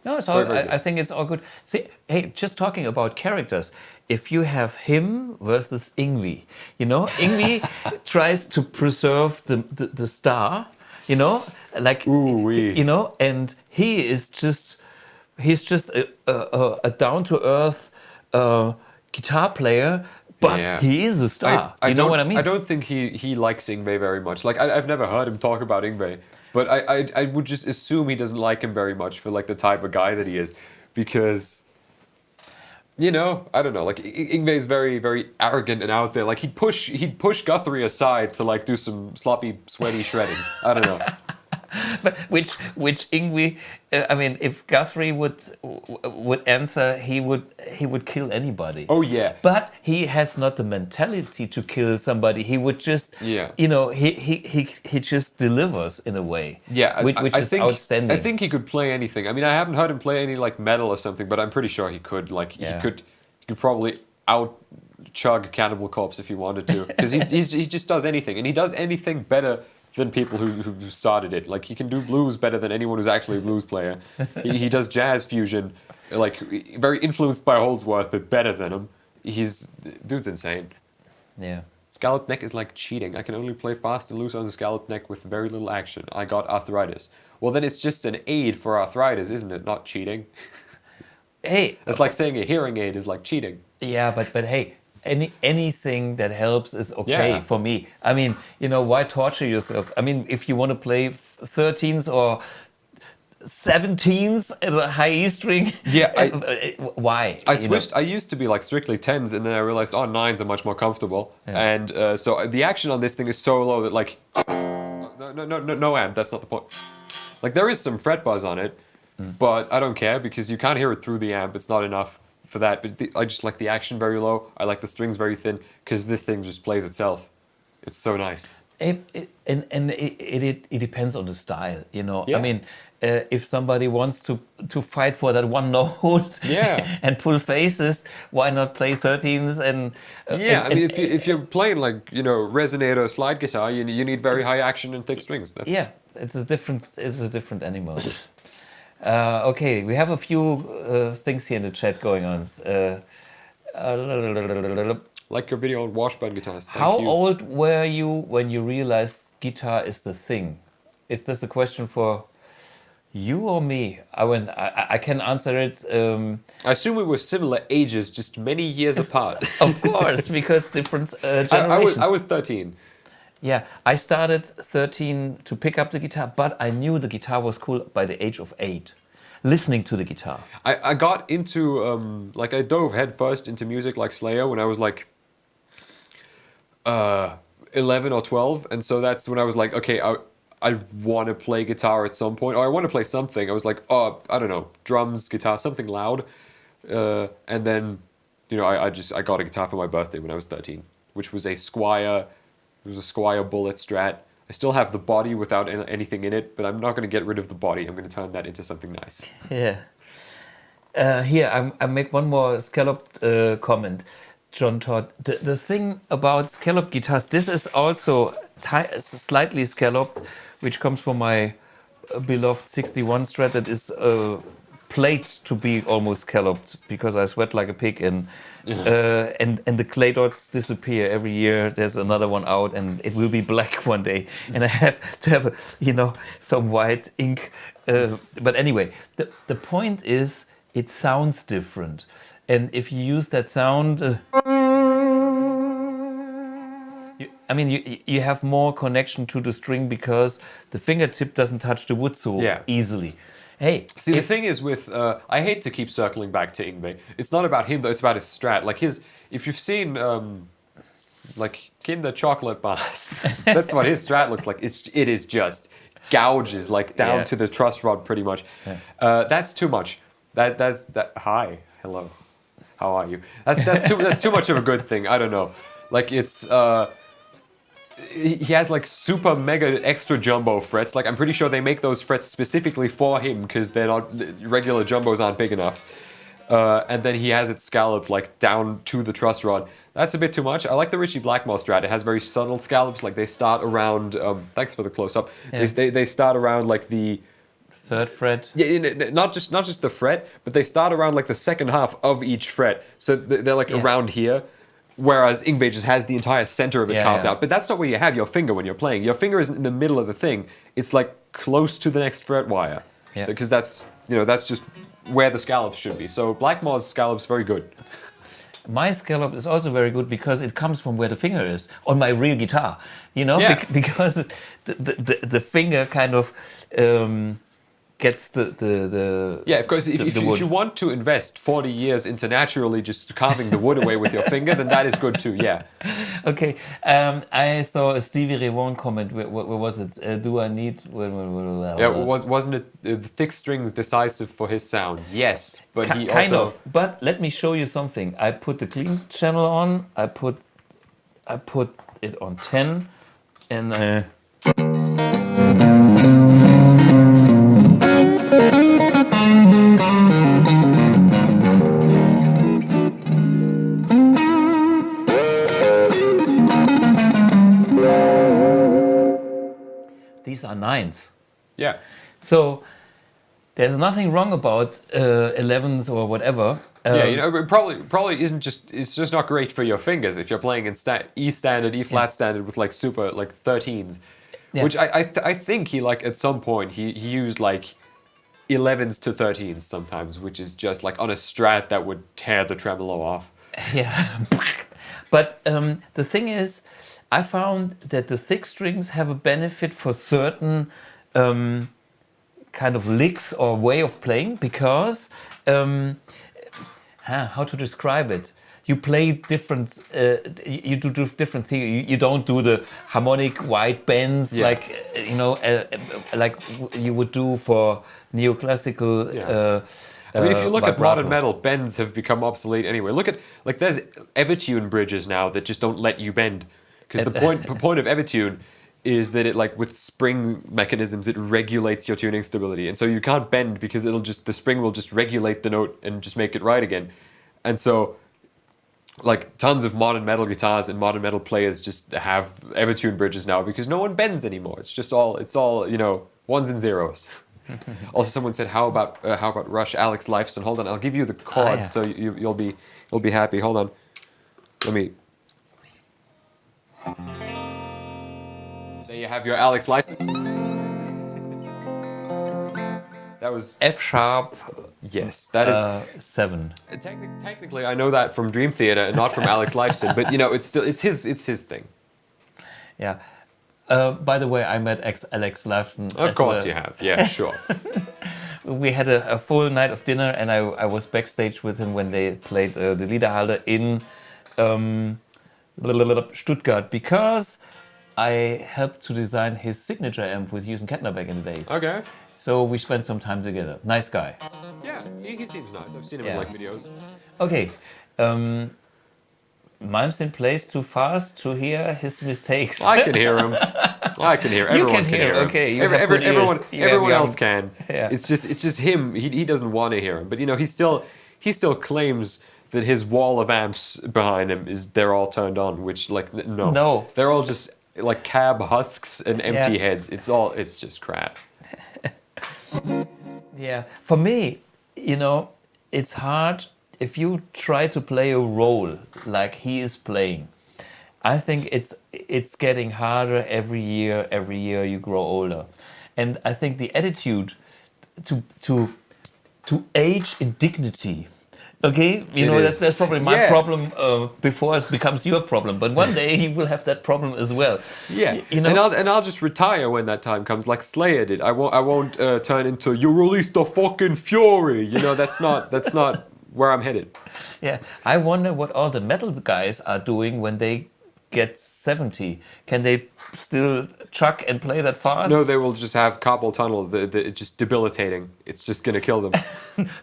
No, it's all. I think it's all good. See, hey, just talking about characters. If you have him versus Yngwie, you know, Yngwie tries to preserve the star, you know, like, you know, and he's just a down to earth guitar player, but he is a star. You know what I mean? I don't think he likes Yngwie very much. Like I've never heard him talk about Yngwie, but I would just assume he doesn't like him very much for like the type of guy that he is, because. You know, I don't know. Like Yngwie is very, very arrogant and out there. Like he'd push Guthrie aside to like do some sloppy, sweaty shredding. I don't know. But which Yngwie, I mean, if Guthrie would answer, he would kill anybody. Oh yeah. But he has not the mentality to kill somebody. He would just, you know, he just delivers in a way. Yeah, which is outstanding. I think he could play anything. I mean, I haven't heard him play any like metal or something, but I'm pretty sure he could. Like he could probably out chug Cannibal Corpse if he wanted to, because he just does anything, and he does anything better than people who started it. Like he can do blues better than anyone who's actually a blues player. He does jazz fusion, like very influenced by Holdsworth, but better than him. Dude's insane. Yeah. Scalloped neck is like cheating. I can only play fast and loose on the scalloped neck with very little action. I got arthritis. Well, then it's just an aid for arthritis, isn't it? Not cheating. Hey, that's like saying a hearing aid is like cheating. Yeah, but hey. Anything that helps is okay for me. I mean, you know, why torture yourself? I mean, if you want to play 13s or 17s as a high E string, why? I used to be like strictly 10s, and then I realized, 9s are much more comfortable. Yeah. And so the action on this thing is so low that like, no amp, that's not the point. Like there is some fret buzz on it, but I don't care because you can't hear it through the amp. It's not enough for that, but I just like the action very low. I like the strings very thin because this thing just plays itself. It's so nice. It depends on the style, you know. Yeah. I mean, if somebody wants to fight for that one note and pull faces, why not play 13s and I mean, if you're playing like, you know, resonator slide guitar, you need very high action and thick strings. It's a different animal. Okay, we have a few things here in the chat going on. Like your video on Washburn guitars. How old were you when you realized guitar is the thing? Is this a question for you or me? I can answer it. I assume we were similar ages, just many years apart. Of course, because different generations. I was 13. Yeah, I started 13 to pick up the guitar, but I knew the guitar was cool by the age of 8, listening to the guitar. I got into, I dove headfirst into music like Slayer when I was like 11 or 12, and so that's when I was like, okay, I want to play guitar at some point, or I want to play something. I was like, I don't know, drums, guitar, something loud, and then, you know, I got a guitar for my birthday when I was 13, which was a Squier. It was a Squier Bullet Strat. I still have the body without anything in it, but I'm not going to get rid of the body. I'm going to turn that into something nice. Yeah. Here, I make one more scalloped comment. John Todd, the thing about scalloped guitars, this is also slightly scalloped, which comes from my beloved 61 Strat that is played to be almost scalloped because I sweat like a pig and the clay dots disappear every year. There's another one out and it will be black one day and I have to have some white ink. But anyway, the point is it sounds different, and if you use that sound, you have more connection to the string because the fingertip doesn't touch the wood so easily. Hey, see, the thing is with, I hate to keep circling back to Yngwie. It's not about him, though. It's about his Strat. Like if you've seen, like Kinder chocolate bars, that's what his Strat looks like. It is just gouges, like down to the truss rod, pretty much. Yeah. That's too much. That's Hi, hello, how are you? That's too much of a good thing. I don't know. Like it's. He has like super mega extra jumbo frets. Like I'm pretty sure they make those frets specifically for him because they're not, regular jumbos aren't big enough. And then he has it scalloped like down to the truss rod. That's a bit too much. I like the Ritchie Blackmore Strat. It has very subtle scallops. Like they start around. Thanks for the close up. Yeah. They start around like the third fret. Yeah, not just the fret, but they start around like the second half of each fret. So they're like around here. Whereas Yngwie just has the entire center of it carved out. But that's not where you have your finger when you're playing. Your finger isn't in the middle of the thing. It's like close to the next fret wire. Yeah. Because that's just where the scallops should be. So Blackmore's scallops very good. my scallop is also very good because it comes from where the finger is on my real guitar, because the finger kind of gets the yeah, of course. If you want to invest 40 years into naturally just carving the wood away with your finger, then that is good too. Yeah. Okay. I saw a Stevie Ray Vaughan comment. Where was it? Do I need? Yeah. Wasn't it the thick strings decisive for his sound? Yes, but he also kind of. But let me show you something. I put the clean channel on. I put it on 10, and. These are 9s. Yeah. So there's nothing wrong about 11s or whatever. It probably isn't just. It's just not great for your fingers if you're playing in E standard, E flat standard with like super like 13s, which I think he like at some point he used like 11s to 13s sometimes, which is just like on a Strat that would tear the tremolo off. Yeah, but the thing is, I found that the thick strings have a benefit for certain kind of licks or way of playing because how to describe it? You play different. You do different things. You don't do the harmonic wide bends like like you would do for neoclassical. Yeah. I mean, if you look at modern metal, bends have become obsolete anyway. Look at there's Evertune bridges now that just don't let you bend because the point of Evertune is that it like with spring mechanisms it regulates your tuning stability, and so you can't bend because the spring will just regulate the note and just make it right again, and so. Like tons of modern metal guitars and modern metal players just have Evertune bridges now because no one bends anymore. It's all ones and zeros. Also, someone said, "How about Rush Alex Lifeson?" Hold on, I'll give you the chords so you'll be happy. Hold on, let me. There you have your Alex Lifeson. That was F sharp. Yes, that is 7. Technically, I know that from Dream Theater and not from Alex Lifeson, but it's his thing. Yeah. By the way, I met Alex Lifeson. Of course you have. Yeah, sure. We had a full night of dinner, and I was backstage with him when they played the Liederhalle in Stuttgart because I helped to design his signature amp with Hughes and Kettner back in the days. Okay. So we spent some time together. Nice guy. Yeah, he seems nice. I've seen him in like videos. Okay. Malmsteen plays too fast to hear his mistakes. I can hear him. I can hear. Everyone can hear him. Okay. Everyone else can. Yeah. It's just him. He doesn't want to hear him. But he still claims that his wall of amps behind him they're all turned on. Which like no. They're all just like cab husks and empty heads. It's just crap. Yeah, for me, it's hard if you try to play a role like he is playing. I think it's getting harder every year. Every year you grow older, and I think the attitude to age in dignity. Okay, that's probably my problem before it becomes your problem. But one day you will have that problem as well. Yeah, and I'll just retire when that time comes, like Slayer did. I won't turn into you released the fucking Fury. That's not where I'm headed. Yeah, I wonder what all the metal guys are doing when they get 70. Can they still chuck and play that fast? No, they will just have carpal tunnel. It's just debilitating. It's just gonna kill them.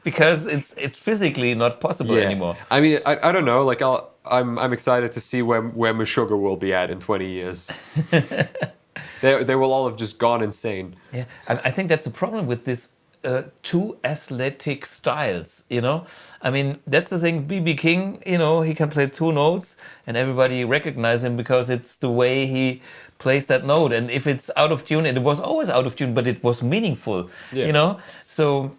Because it's physically not possible anymore. I mean, I don't know. Like I'm excited to see where Meshuggah will be at in 20 years. They will all have just gone insane. Yeah, I think that's the problem with this. Two athletic styles, I mean, that's the thing. B.B. King, he can play 2 notes and everybody recognize him because it's the way he plays that note. And if it's out of tune, it was always out of tune, but it was meaningful, So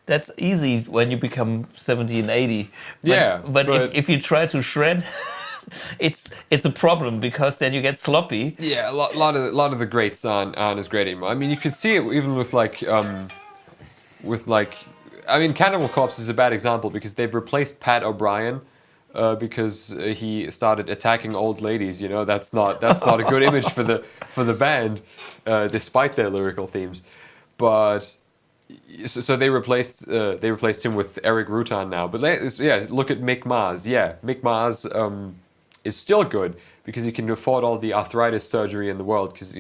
that's easy when you become 70 and 80. But if you try to shred, it's a problem because then you get sloppy. Yeah, a lot of the greats aren't as great anymore. I mean, you could see it even with Cannibal Corpse is a bad example because they've replaced Pat O'Brien because he started attacking old ladies. You know, that's not a good image for the band, despite their lyrical themes. But so they replaced him with Eric Rutan now. But look at Mick Mars. Yeah, Mick Mars is still good because he can afford all the arthritis surgery in the world. Because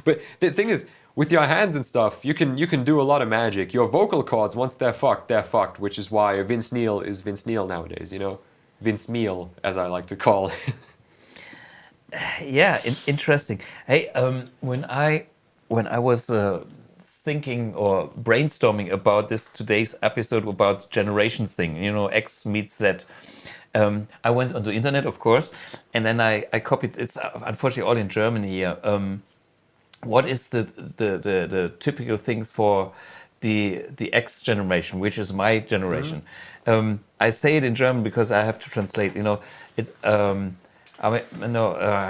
but the thing is, with your hands and stuff, you can do a lot of magic. Your vocal cords, once they're fucked, which is why Vince Neil is Vince Neil nowadays. You know, Vince Meal, as I like to call it. Yeah, interesting. Hey, when I was thinking or brainstorming about today's episode about generations thing, X meets Z. I went on the internet, of course, and then I copied. It's unfortunately all in German here. What is the typical things for the X generation, which is my generation? I say it in German because I have to translate. It's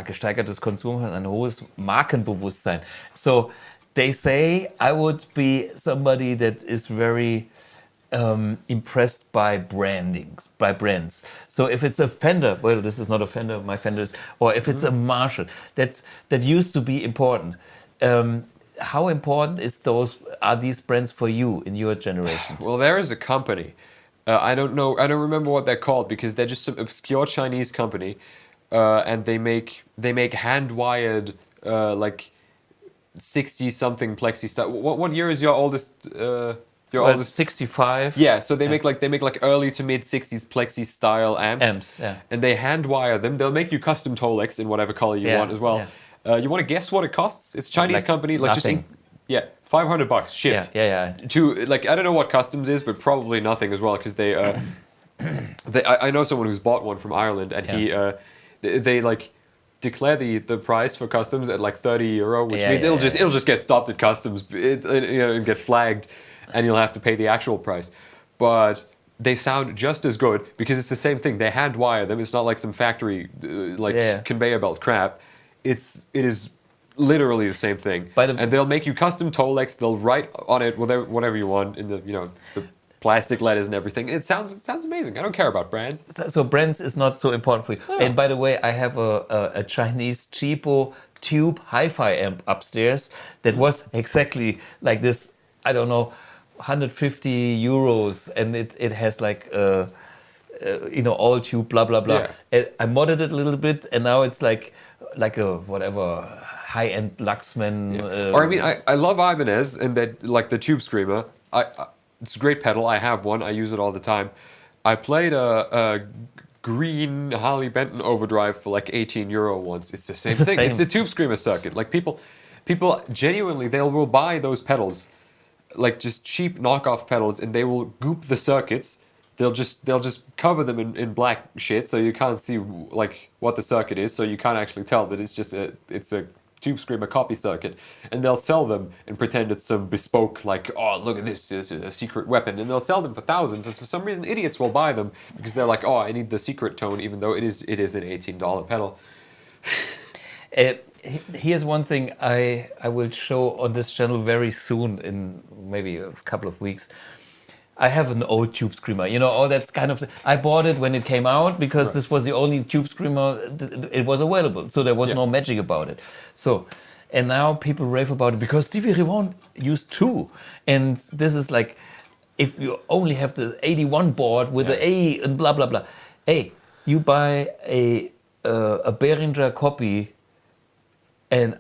gesteigertes Konsum und ein hohes Markenbewusstsein. So they say I would be somebody that is very impressed by brands. So if it's a Fender, well, this is not a Fender, my Fender is, or if it's a Marshall, that used to be important. How important are these brands for you in your generation? Well, there is a company. I don't remember what they're called because they're just some obscure Chinese company, and they make hand-wired like 60-something plexi style. What year is your oldest? Your oldest 65. Yeah, so they make like early to mid 60s plexi style amps. Yeah. And they hand wire them. They'll make you custom Tolex in whatever color you want as well. Yeah. You want to guess what it costs? It's a Chinese company. Nothing. $500 shipped. Yeah. To I don't know what customs is, but probably nothing as well because they I know someone who's bought one from Ireland and they like declare the price for customs at like €30, which means it'll just get stopped at customs and get flagged, and you'll have to pay the actual price. But they sound just as good because it's the same thing. They hand wire them. It's not like some factory conveyor belt crap. It is literally the same thing. And they'll make you custom Tolex. They'll write on it whatever you want in the the plastic letters and everything. It sounds amazing. I don't care about brands. So brands is not so important for you. Oh. And by the way, I have a Chinese cheapo tube hi-fi amp upstairs that was exactly like this. I don't know, €150, and it has like all tube blah blah blah. Yeah. I modded it a little bit, and now it's like a whatever high-end Luxman. Yeah. Or I mean, I love Ibanez and that like the Tube Screamer. It's a great pedal. I have one. I use it all the time. I played a green Harley Benton overdrive for like €18 once. It's the same thing. It's a Tube Screamer circuit. Like people genuinely will buy those pedals, like just cheap knockoff pedals, and they will goop the circuits. They'll just cover them in black shit, so you can't see like what the circuit is, so you can't actually tell that it's a Tube Screamer copy circuit, and they'll sell them and pretend it's some bespoke, like, oh, look at this, it's a secret weapon, and they'll sell them for thousands, and for some reason idiots will buy them because they're like, oh, I need the secret tone, even though it is an $18 pedal. Here's one thing I will show on this channel very soon, in maybe a couple of weeks. I have an old Tube Screamer, that's kind of... I bought it when it came out because this was the only Tube Screamer it was available, so there was no magic about it. So, and now people rave about it because Stevie Ray Vaughan used two, and this is like, if you only have the 81 board with the A and blah blah blah. Hey, you buy a Behringer copy, and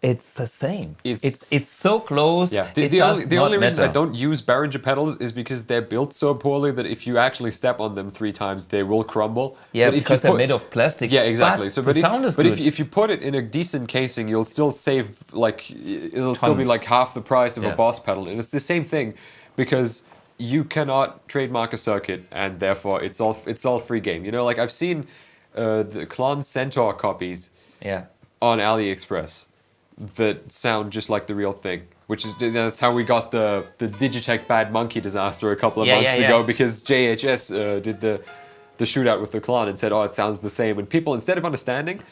it's the same. It's so close. Yeah. The only reason I don't use Behringer pedals is because they're built so poorly that if you actually step on them 3 times, they will crumble. Yeah, because they're made of plastic. Yeah, exactly. But the sound is good. If you put it in a decent casing, you'll still save it'll still be like half the price of a Boss pedal, and it's the same thing because you cannot trademark a circuit, and therefore it's all free game. Like I've seen the Klon Centaur copies on AliExpress that sound just like the real thing, that's how we got the Digitech Bad Monkey disaster a couple of months ago because JHS did the shootout with the Klon and said, oh, it sounds the same, and people, instead of understanding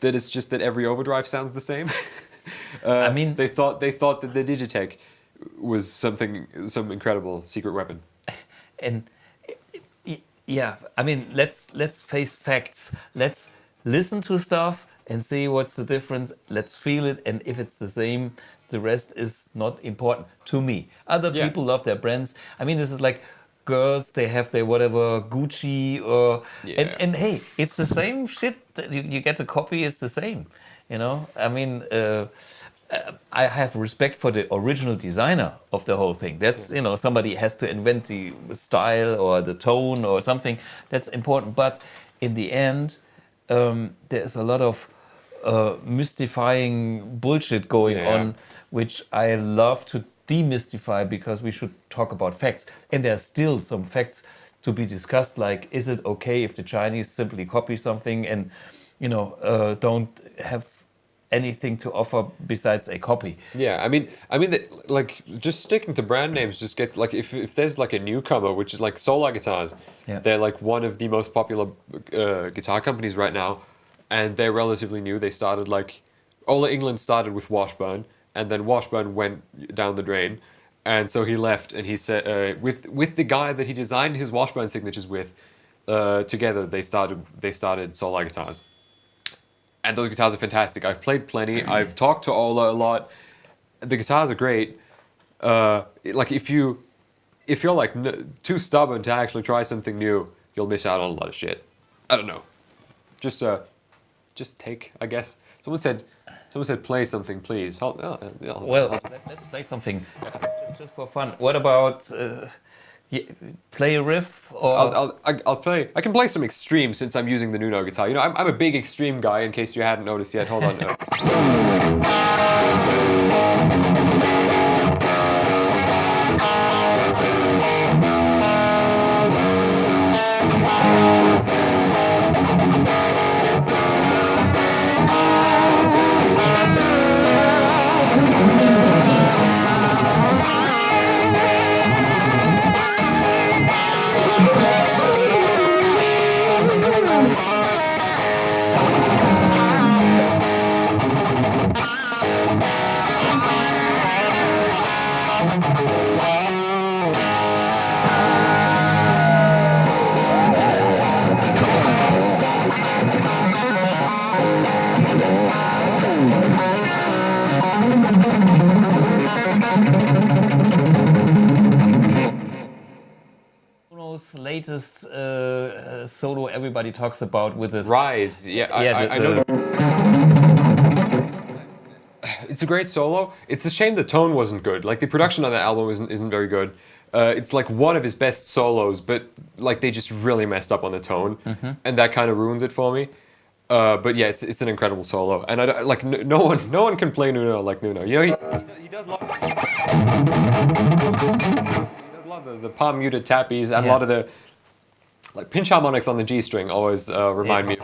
that it's just that every overdrive sounds the same, they thought that the Digitech was some incredible secret weapon. And Yeah, I mean, let's face facts. Let's listen to stuff and see what's the difference. Let's feel it, and if it's the same, the rest is not important to me. Other people love their brands. I mean, this is like girls, they have their whatever Gucci or and hey, it's the same shit. That you get a copy, it's the same. You know, I mean. I have respect for the original designer of the whole thing. That's, you know, somebody has to invent the style or the tone or something. That's important. But in the end, there's a lot of mystifying bullshit going on, which I love to demystify, because we should talk about facts. And there are still some facts to be discussed, like, is it okay if the Chinese simply copy something and, you know, don't have anything to offer besides a copy? Yeah, I mean, like, just sticking to brand names just gets, like, if there's like a newcomer, which is like Solar Guitars, they're like one of the most popular guitar companies right now, and they're relatively new. They started like, Ola England started with Washburn, and then Washburn went down the drain, and so he left, and he said with the guy that he designed his Washburn signatures with, together they started Solar Guitars. And those guitars are fantastic. I've played plenty. I've talked to Ola a lot. The guitars are great. Like, if you're like too stubborn to actually try something new, you'll miss out on a lot of shit. I don't know. Just take, I guess. Someone said play something, please. Let's play something just for fun. What about play a riff? Or I'll play. I can play some extreme since I'm using the Nuno guitar. You know, I'm a big extreme guy. In case you hadn't noticed yet. Hold on. Latest solo everybody talks about with this Rise. I know. It's a great solo. It's a shame the tone wasn't good. Like, the production on that album isn't very good. It's like one of his best solos, but like they just really messed up on the tone, and that kind of ruins it for me. But yeah, it's an incredible solo, and I like no one can play Nuno like Nuno. You know, he does love. The palm muted tappies and a lot of the like pinch harmonics on the G string always remind me.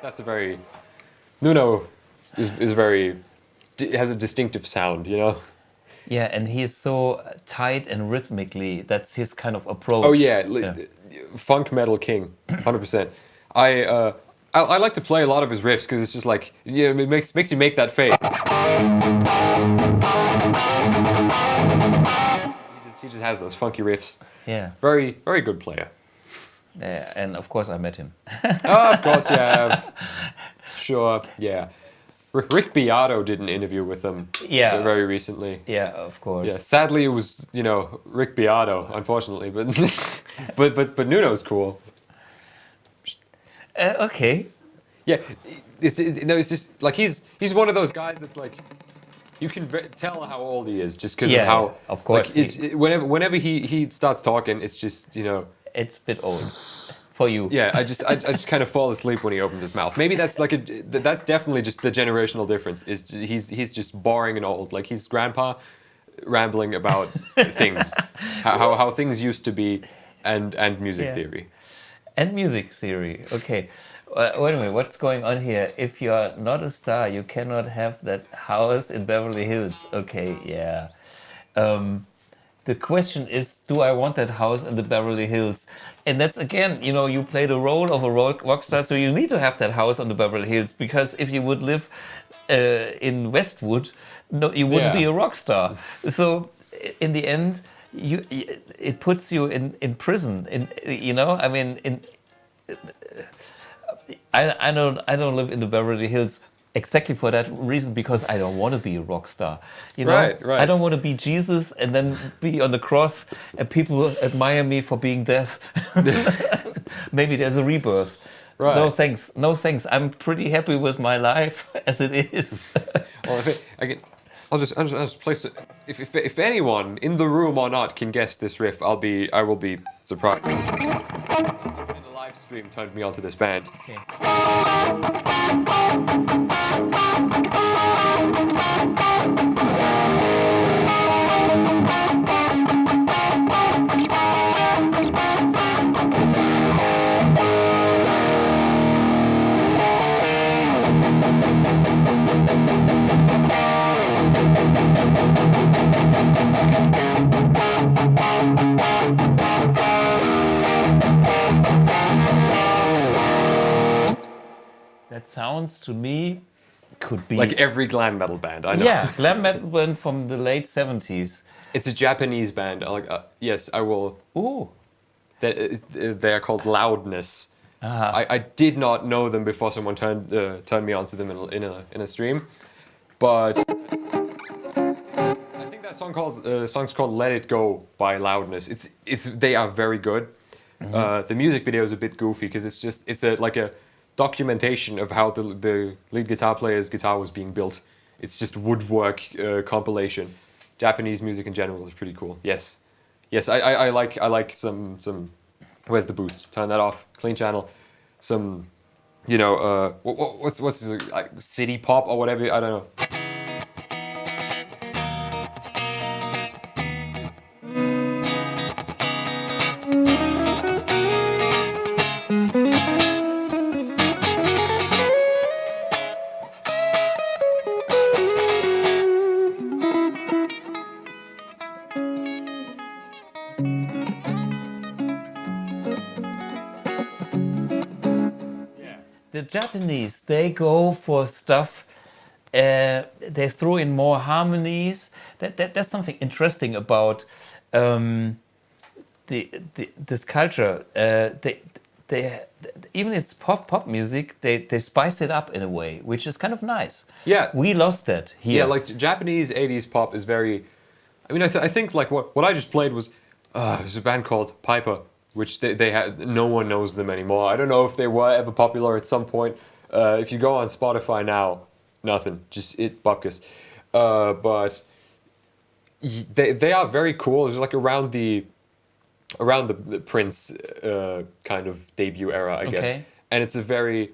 That's a very Nuno is very has a distinctive sound, you know. Yeah, and he's so tight and rhythmically. That's his kind of approach. Oh yeah. Funk metal king, 100%. I like to play a lot of his riffs because it's just like, yeah, it makes you make that face. He just has those funky riffs. Yeah. Very, very good player. Yeah, and of course I met him. Oh, of course, yeah. Sure, yeah. Rick Beato did an interview with him very recently. Yeah, of course. Yeah, sadly it was, you know, Rick Beato, unfortunately, but Nuno's cool. Okay. Yeah, it's just like he's one of those guys that's like, you can tell how old he is just because of how. Of course. Like, whenever he starts talking, it's just, you know. It's a bit old for you. Yeah, I just kind of fall asleep when he opens his mouth. Maybe that's like that's definitely just the generational difference. Is he's just boring and old. Like, he's grandpa rambling about things, how things used to be, and music theory. And music theory. Okay. Wait a minute. What's going on here? If you're not a star, you cannot have that house in Beverly Hills. Okay. Yeah. The question is, do I want that house in the Beverly Hills? And that's, again, you know, you play the role of a rock star, so you need to have that house on the Beverly Hills, because if you would live in Westwood, no, you wouldn't be a rock star. So in the end, it puts you in prison. I mean, I don't live in the Beverly Hills exactly for that reason, because I don't want to be a rock star. Right. I don't want to be Jesus and then be on the cross and people admire me for being death. Maybe there's a rebirth. Right. No thanks. I'm pretty happy with my life as it is. Well, I'll just place it. If anyone in the room or not can guess this riff, I will be surprised. Someone in the live stream turned me onto this band. Okay. That sounds to me could be Like every glam metal band, I know. Yeah, glam metal band from the late 70s. It's a Japanese band. Yes, I will. Ooh. They are called Loudness. I did not know them before someone turned me onto them in a stream, but I think that song's called "Let It Go" by Loudness. They are very good. Mm-hmm. The music video is a bit goofy because it's a documentation of how the lead guitar player's guitar was being built. It's just woodwork compilation. Japanese music in general is pretty cool. Yes, I like some. Where's the boost? Turn that off. Clean channel. Some, what's this, like city pop or whatever? I don't know. The Japanese, they go for stuff. They throw in more harmonies. That's something interesting about this culture. They even if it's pop music, they spice it up in a way, which is kind of nice. Yeah, we lost that here. Yeah, like Japanese 80s pop is very. I mean, I think like what I just played was there's a band called Piper, which they had. No one knows them anymore. I don't know if they were ever popular at some point. If you go on Spotify now, nothing, just bupkis. But they are very cool. It's like around the Prince kind of debut era, I guess. And it's a very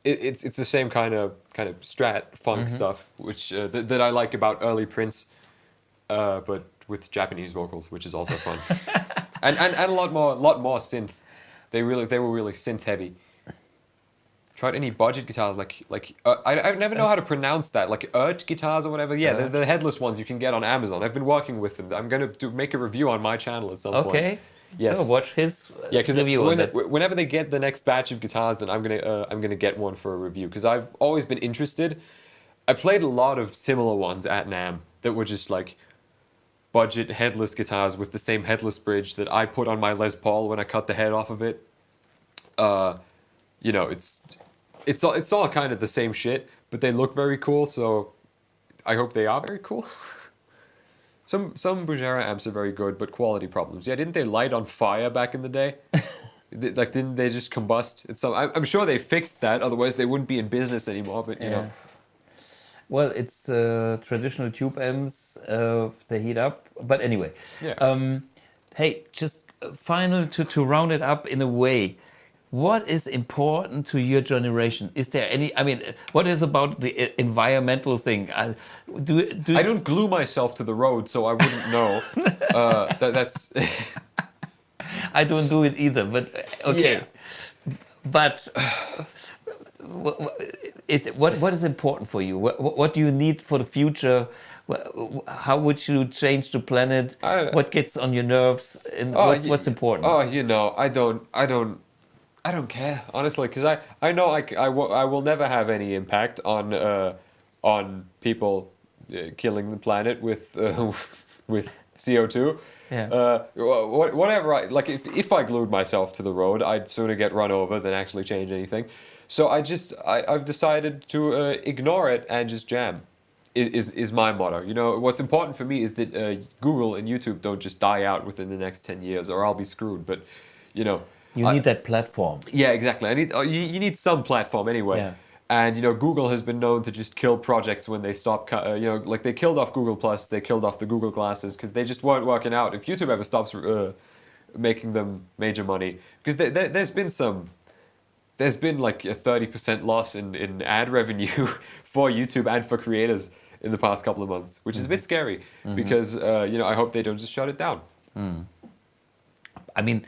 it's the same kind of strat funk stuff, which that I like about early Prince, but with Japanese vocals, which is also fun. and a lot more synth. They were really synth heavy. Tried any budget guitars like I never know how to pronounce that, like guitars or whatever. Yeah, the headless ones you can get on Amazon. I've been working with them. I'm gonna make a review on my channel at some point. Okay. Yes. So watch his review on that. Whenever they get the next batch of guitars, then I'm gonna get one for a review because I've always been interested. I played a lot of similar ones at NAMM that were just like budget headless guitars with the same headless bridge that I put on my Les Paul when I cut the head off of it. It's all kind of the same shit, but they look very cool, so I hope they are very cool. Some Bluguitar amps are very good, but quality problems. Yeah, didn't they light on fire back in the day? Didn't they just combust? I'm sure they fixed that, otherwise they wouldn't be in business anymore, but you know. Well, it's traditional tube amps, they heat up, but anyway. Yeah. Hey, just final to round it up in a way. What is important to your generation? Is there any? I mean, what is about the environmental thing? I don't glue myself to the road, so I wouldn't know. That's. I don't do it either, but okay. Yeah. But what is important for you? What do you need for the future? How would you change the planet? What gets on your nerves? And what's important? I don't care, honestly, because I know I will never have any impact on people killing the planet with CO2. Yeah. Whatever. If I glued myself to the road, I'd sooner get run over than actually change anything. So I've decided to ignore it and just jam. Is my motto. You know, what's important for me is that Google and YouTube don't just die out within the next 10 years, or I'll be screwed. But you know, you need that platform. Yeah, exactly. You need some platform anyway. Yeah. And you know, Google has been known to just kill projects when they stop. Like they killed off Google Plus, they killed off the Google Glasses because they just weren't working out. If YouTube ever stops making them major money, because there's been like a 30% loss in ad revenue for YouTube and for creators in the past couple of months, which is a bit scary because you know, I hope they don't just shut it down. I mean,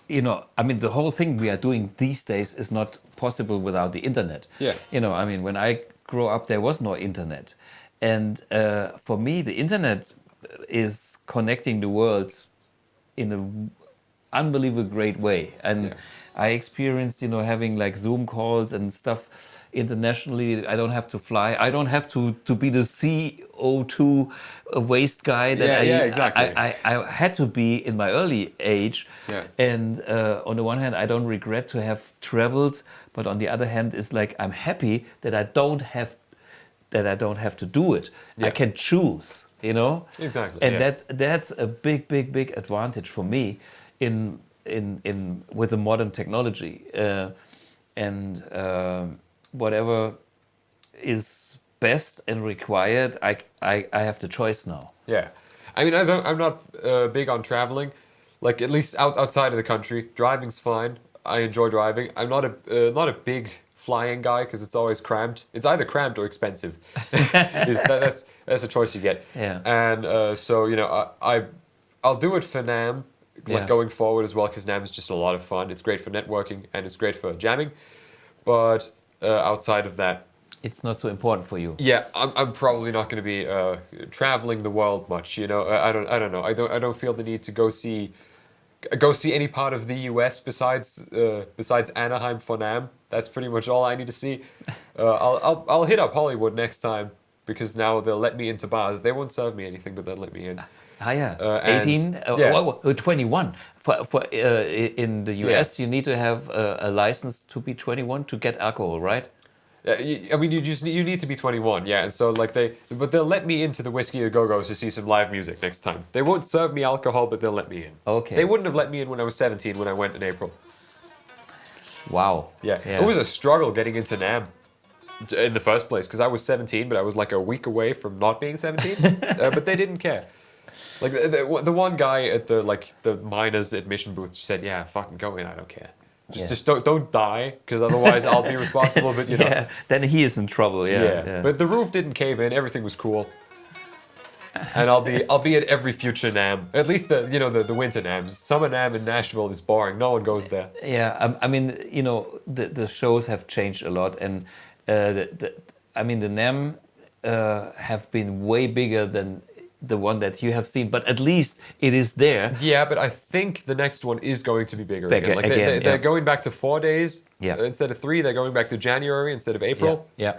the whole thing we are doing these days is not possible without the internet. Yeah. You know, I mean, when I grew up, there was no internet. And for me, the internet is connecting the world in an unbelievable great way. And I experienced, you know, having like Zoom calls and stuff internationally. I don't have to fly. I don't have to be the CO2 waste guy that exactly. I had to be in my early age. Yeah. And on the one hand, I don't regret to have traveled, but on the other hand, it's like I'm happy that I don't have to do it. Yeah. I can choose, you know. Exactly. And that's a big advantage for me in with the modern technology and whatever is best and required. I have the choice now. Yeah, I mean, I'm not big on traveling, like at least outside of the country. Driving's fine. I enjoy driving. I'm not a big flying guy because it's always cramped. It's either cramped or expensive. That's a choice you get. Yeah. And so you know, I'll do it for NAMM, like going forward as well, because NAMM is just a lot of fun. It's great for networking and it's great for jamming, but outside of that, it's not so important for you. Yeah, I'm probably not going to be traveling the world much. You know, I don't know. I don't feel the need to go see any part of the U.S. besides Anaheim for NAMM. That's pretty much all I need to see. I'll hit up Hollywood next time because now they'll let me into bars. They won't serve me anything, but they'll let me in. 18, 21. For in the US, you need to have a license to be 21 to get alcohol, right? I mean, you need to be 21, yeah. And so like but they'll let me into the Whiskey A Go Go's to see some live music next time. They won't serve me alcohol, but they'll let me in. Okay. They wouldn't have let me in when I was 17 when I went in April. Wow. Yeah. It was a struggle getting into NAMM in the first place because I was 17, but I was like a week away from not being 17. But they didn't care. Like the one guy at the minors admission booth said, "Yeah, fucking go in. I don't care. Just don't die, because otherwise I'll be responsible." But you know, yeah, then he is in trouble. Yeah. But the roof didn't cave in. Everything was cool. And I'll be at every future NAMM. At least the winter NAMMs. Summer NAMM in Nashville is boring. No one goes there. Yeah, I mean, you know, the shows have changed a lot, and the NAMM have been way bigger than the one that you have seen, but at least it is there. Yeah, but I think the next one is going to be bigger again. Like they're going back to 4 days instead of 3. They're going back to January instead of April. Yeah.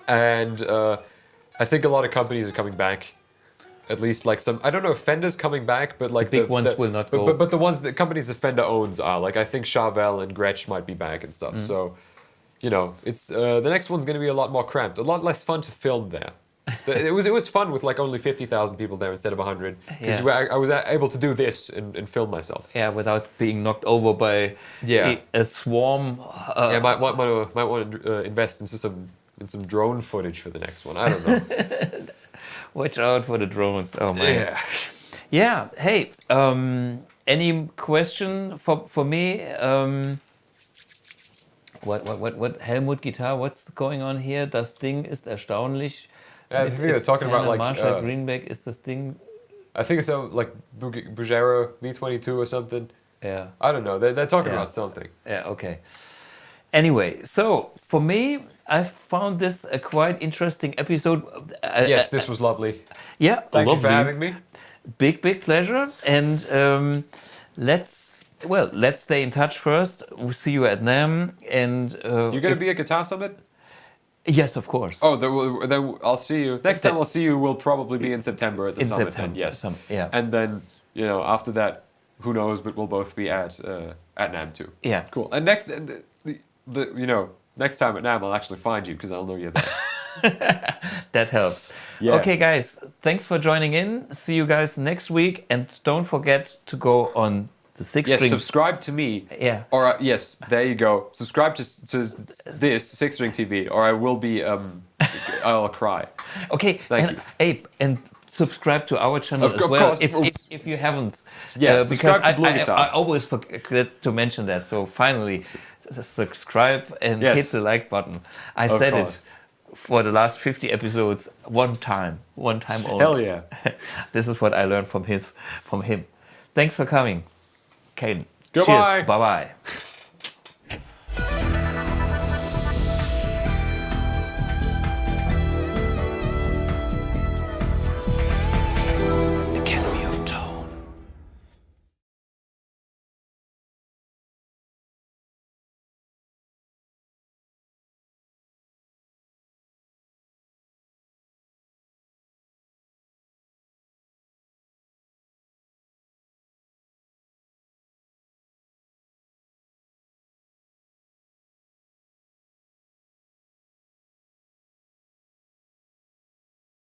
And I think a lot of companies are coming back. At least like some, I don't know if Fender's coming back, but like the big ones will not go. But the companies that Fender owns are, like I think Charvel and Gretsch might be back and stuff. So, you know, it's the next one's going to be a lot more cramped, a lot less fun to film there. It was fun with like only 50,000 people there instead of 100, because I was able to do this and film myself. Yeah, without being knocked over by a swarm. Might want to invest in some drone footage for the next one. I don't know. Watch out for the drones. Oh man. Yeah. Hey, any question for me? What Helmut Guitar? What's going on here? Das Ding ist erstaunlich. I think they're talking about like Marshall Greenback is this thing. I think it's like Bugera V22 or something. Yeah. I don't know. They're talking about something. Yeah. Okay. Anyway, so for me, I found this a quite interesting episode. Yes, this was lovely. Yeah, thank you for having me. Big pleasure. And let's stay in touch first. We'll see you at NAMM. And you're gonna be at Guitar Summit? Yes, of course. Oh, then I'll see you. Next time I'll see you will probably be in September at the summit. September, yes. Yeah. And then, after that, who knows, but we'll both be at NAMM too. Yeah. Cool. And next time at NAMM I'll actually find you because I'll know you're there. That helps. Yeah. Okay, guys, thanks for joining in. See you guys next week, and don't forget to go on the six string. Yes, subscribe to me. Yeah. Or yes, there you go. Subscribe to this 6-string TV, or I will be. I'll cry. Okay. Thank you. Abe, and subscribe to our channel as well. Course. If you haven't. Yeah. Because subscribe to Bluguitar. I always forget to mention that. So finally, subscribe and Yes. hit the like button. I Of said course. it for the last 50 episodes one time only. Hell yeah. This is what I learned from him. Thanks for coming, Kaylen. Goodbye. Cheers. Bye bye.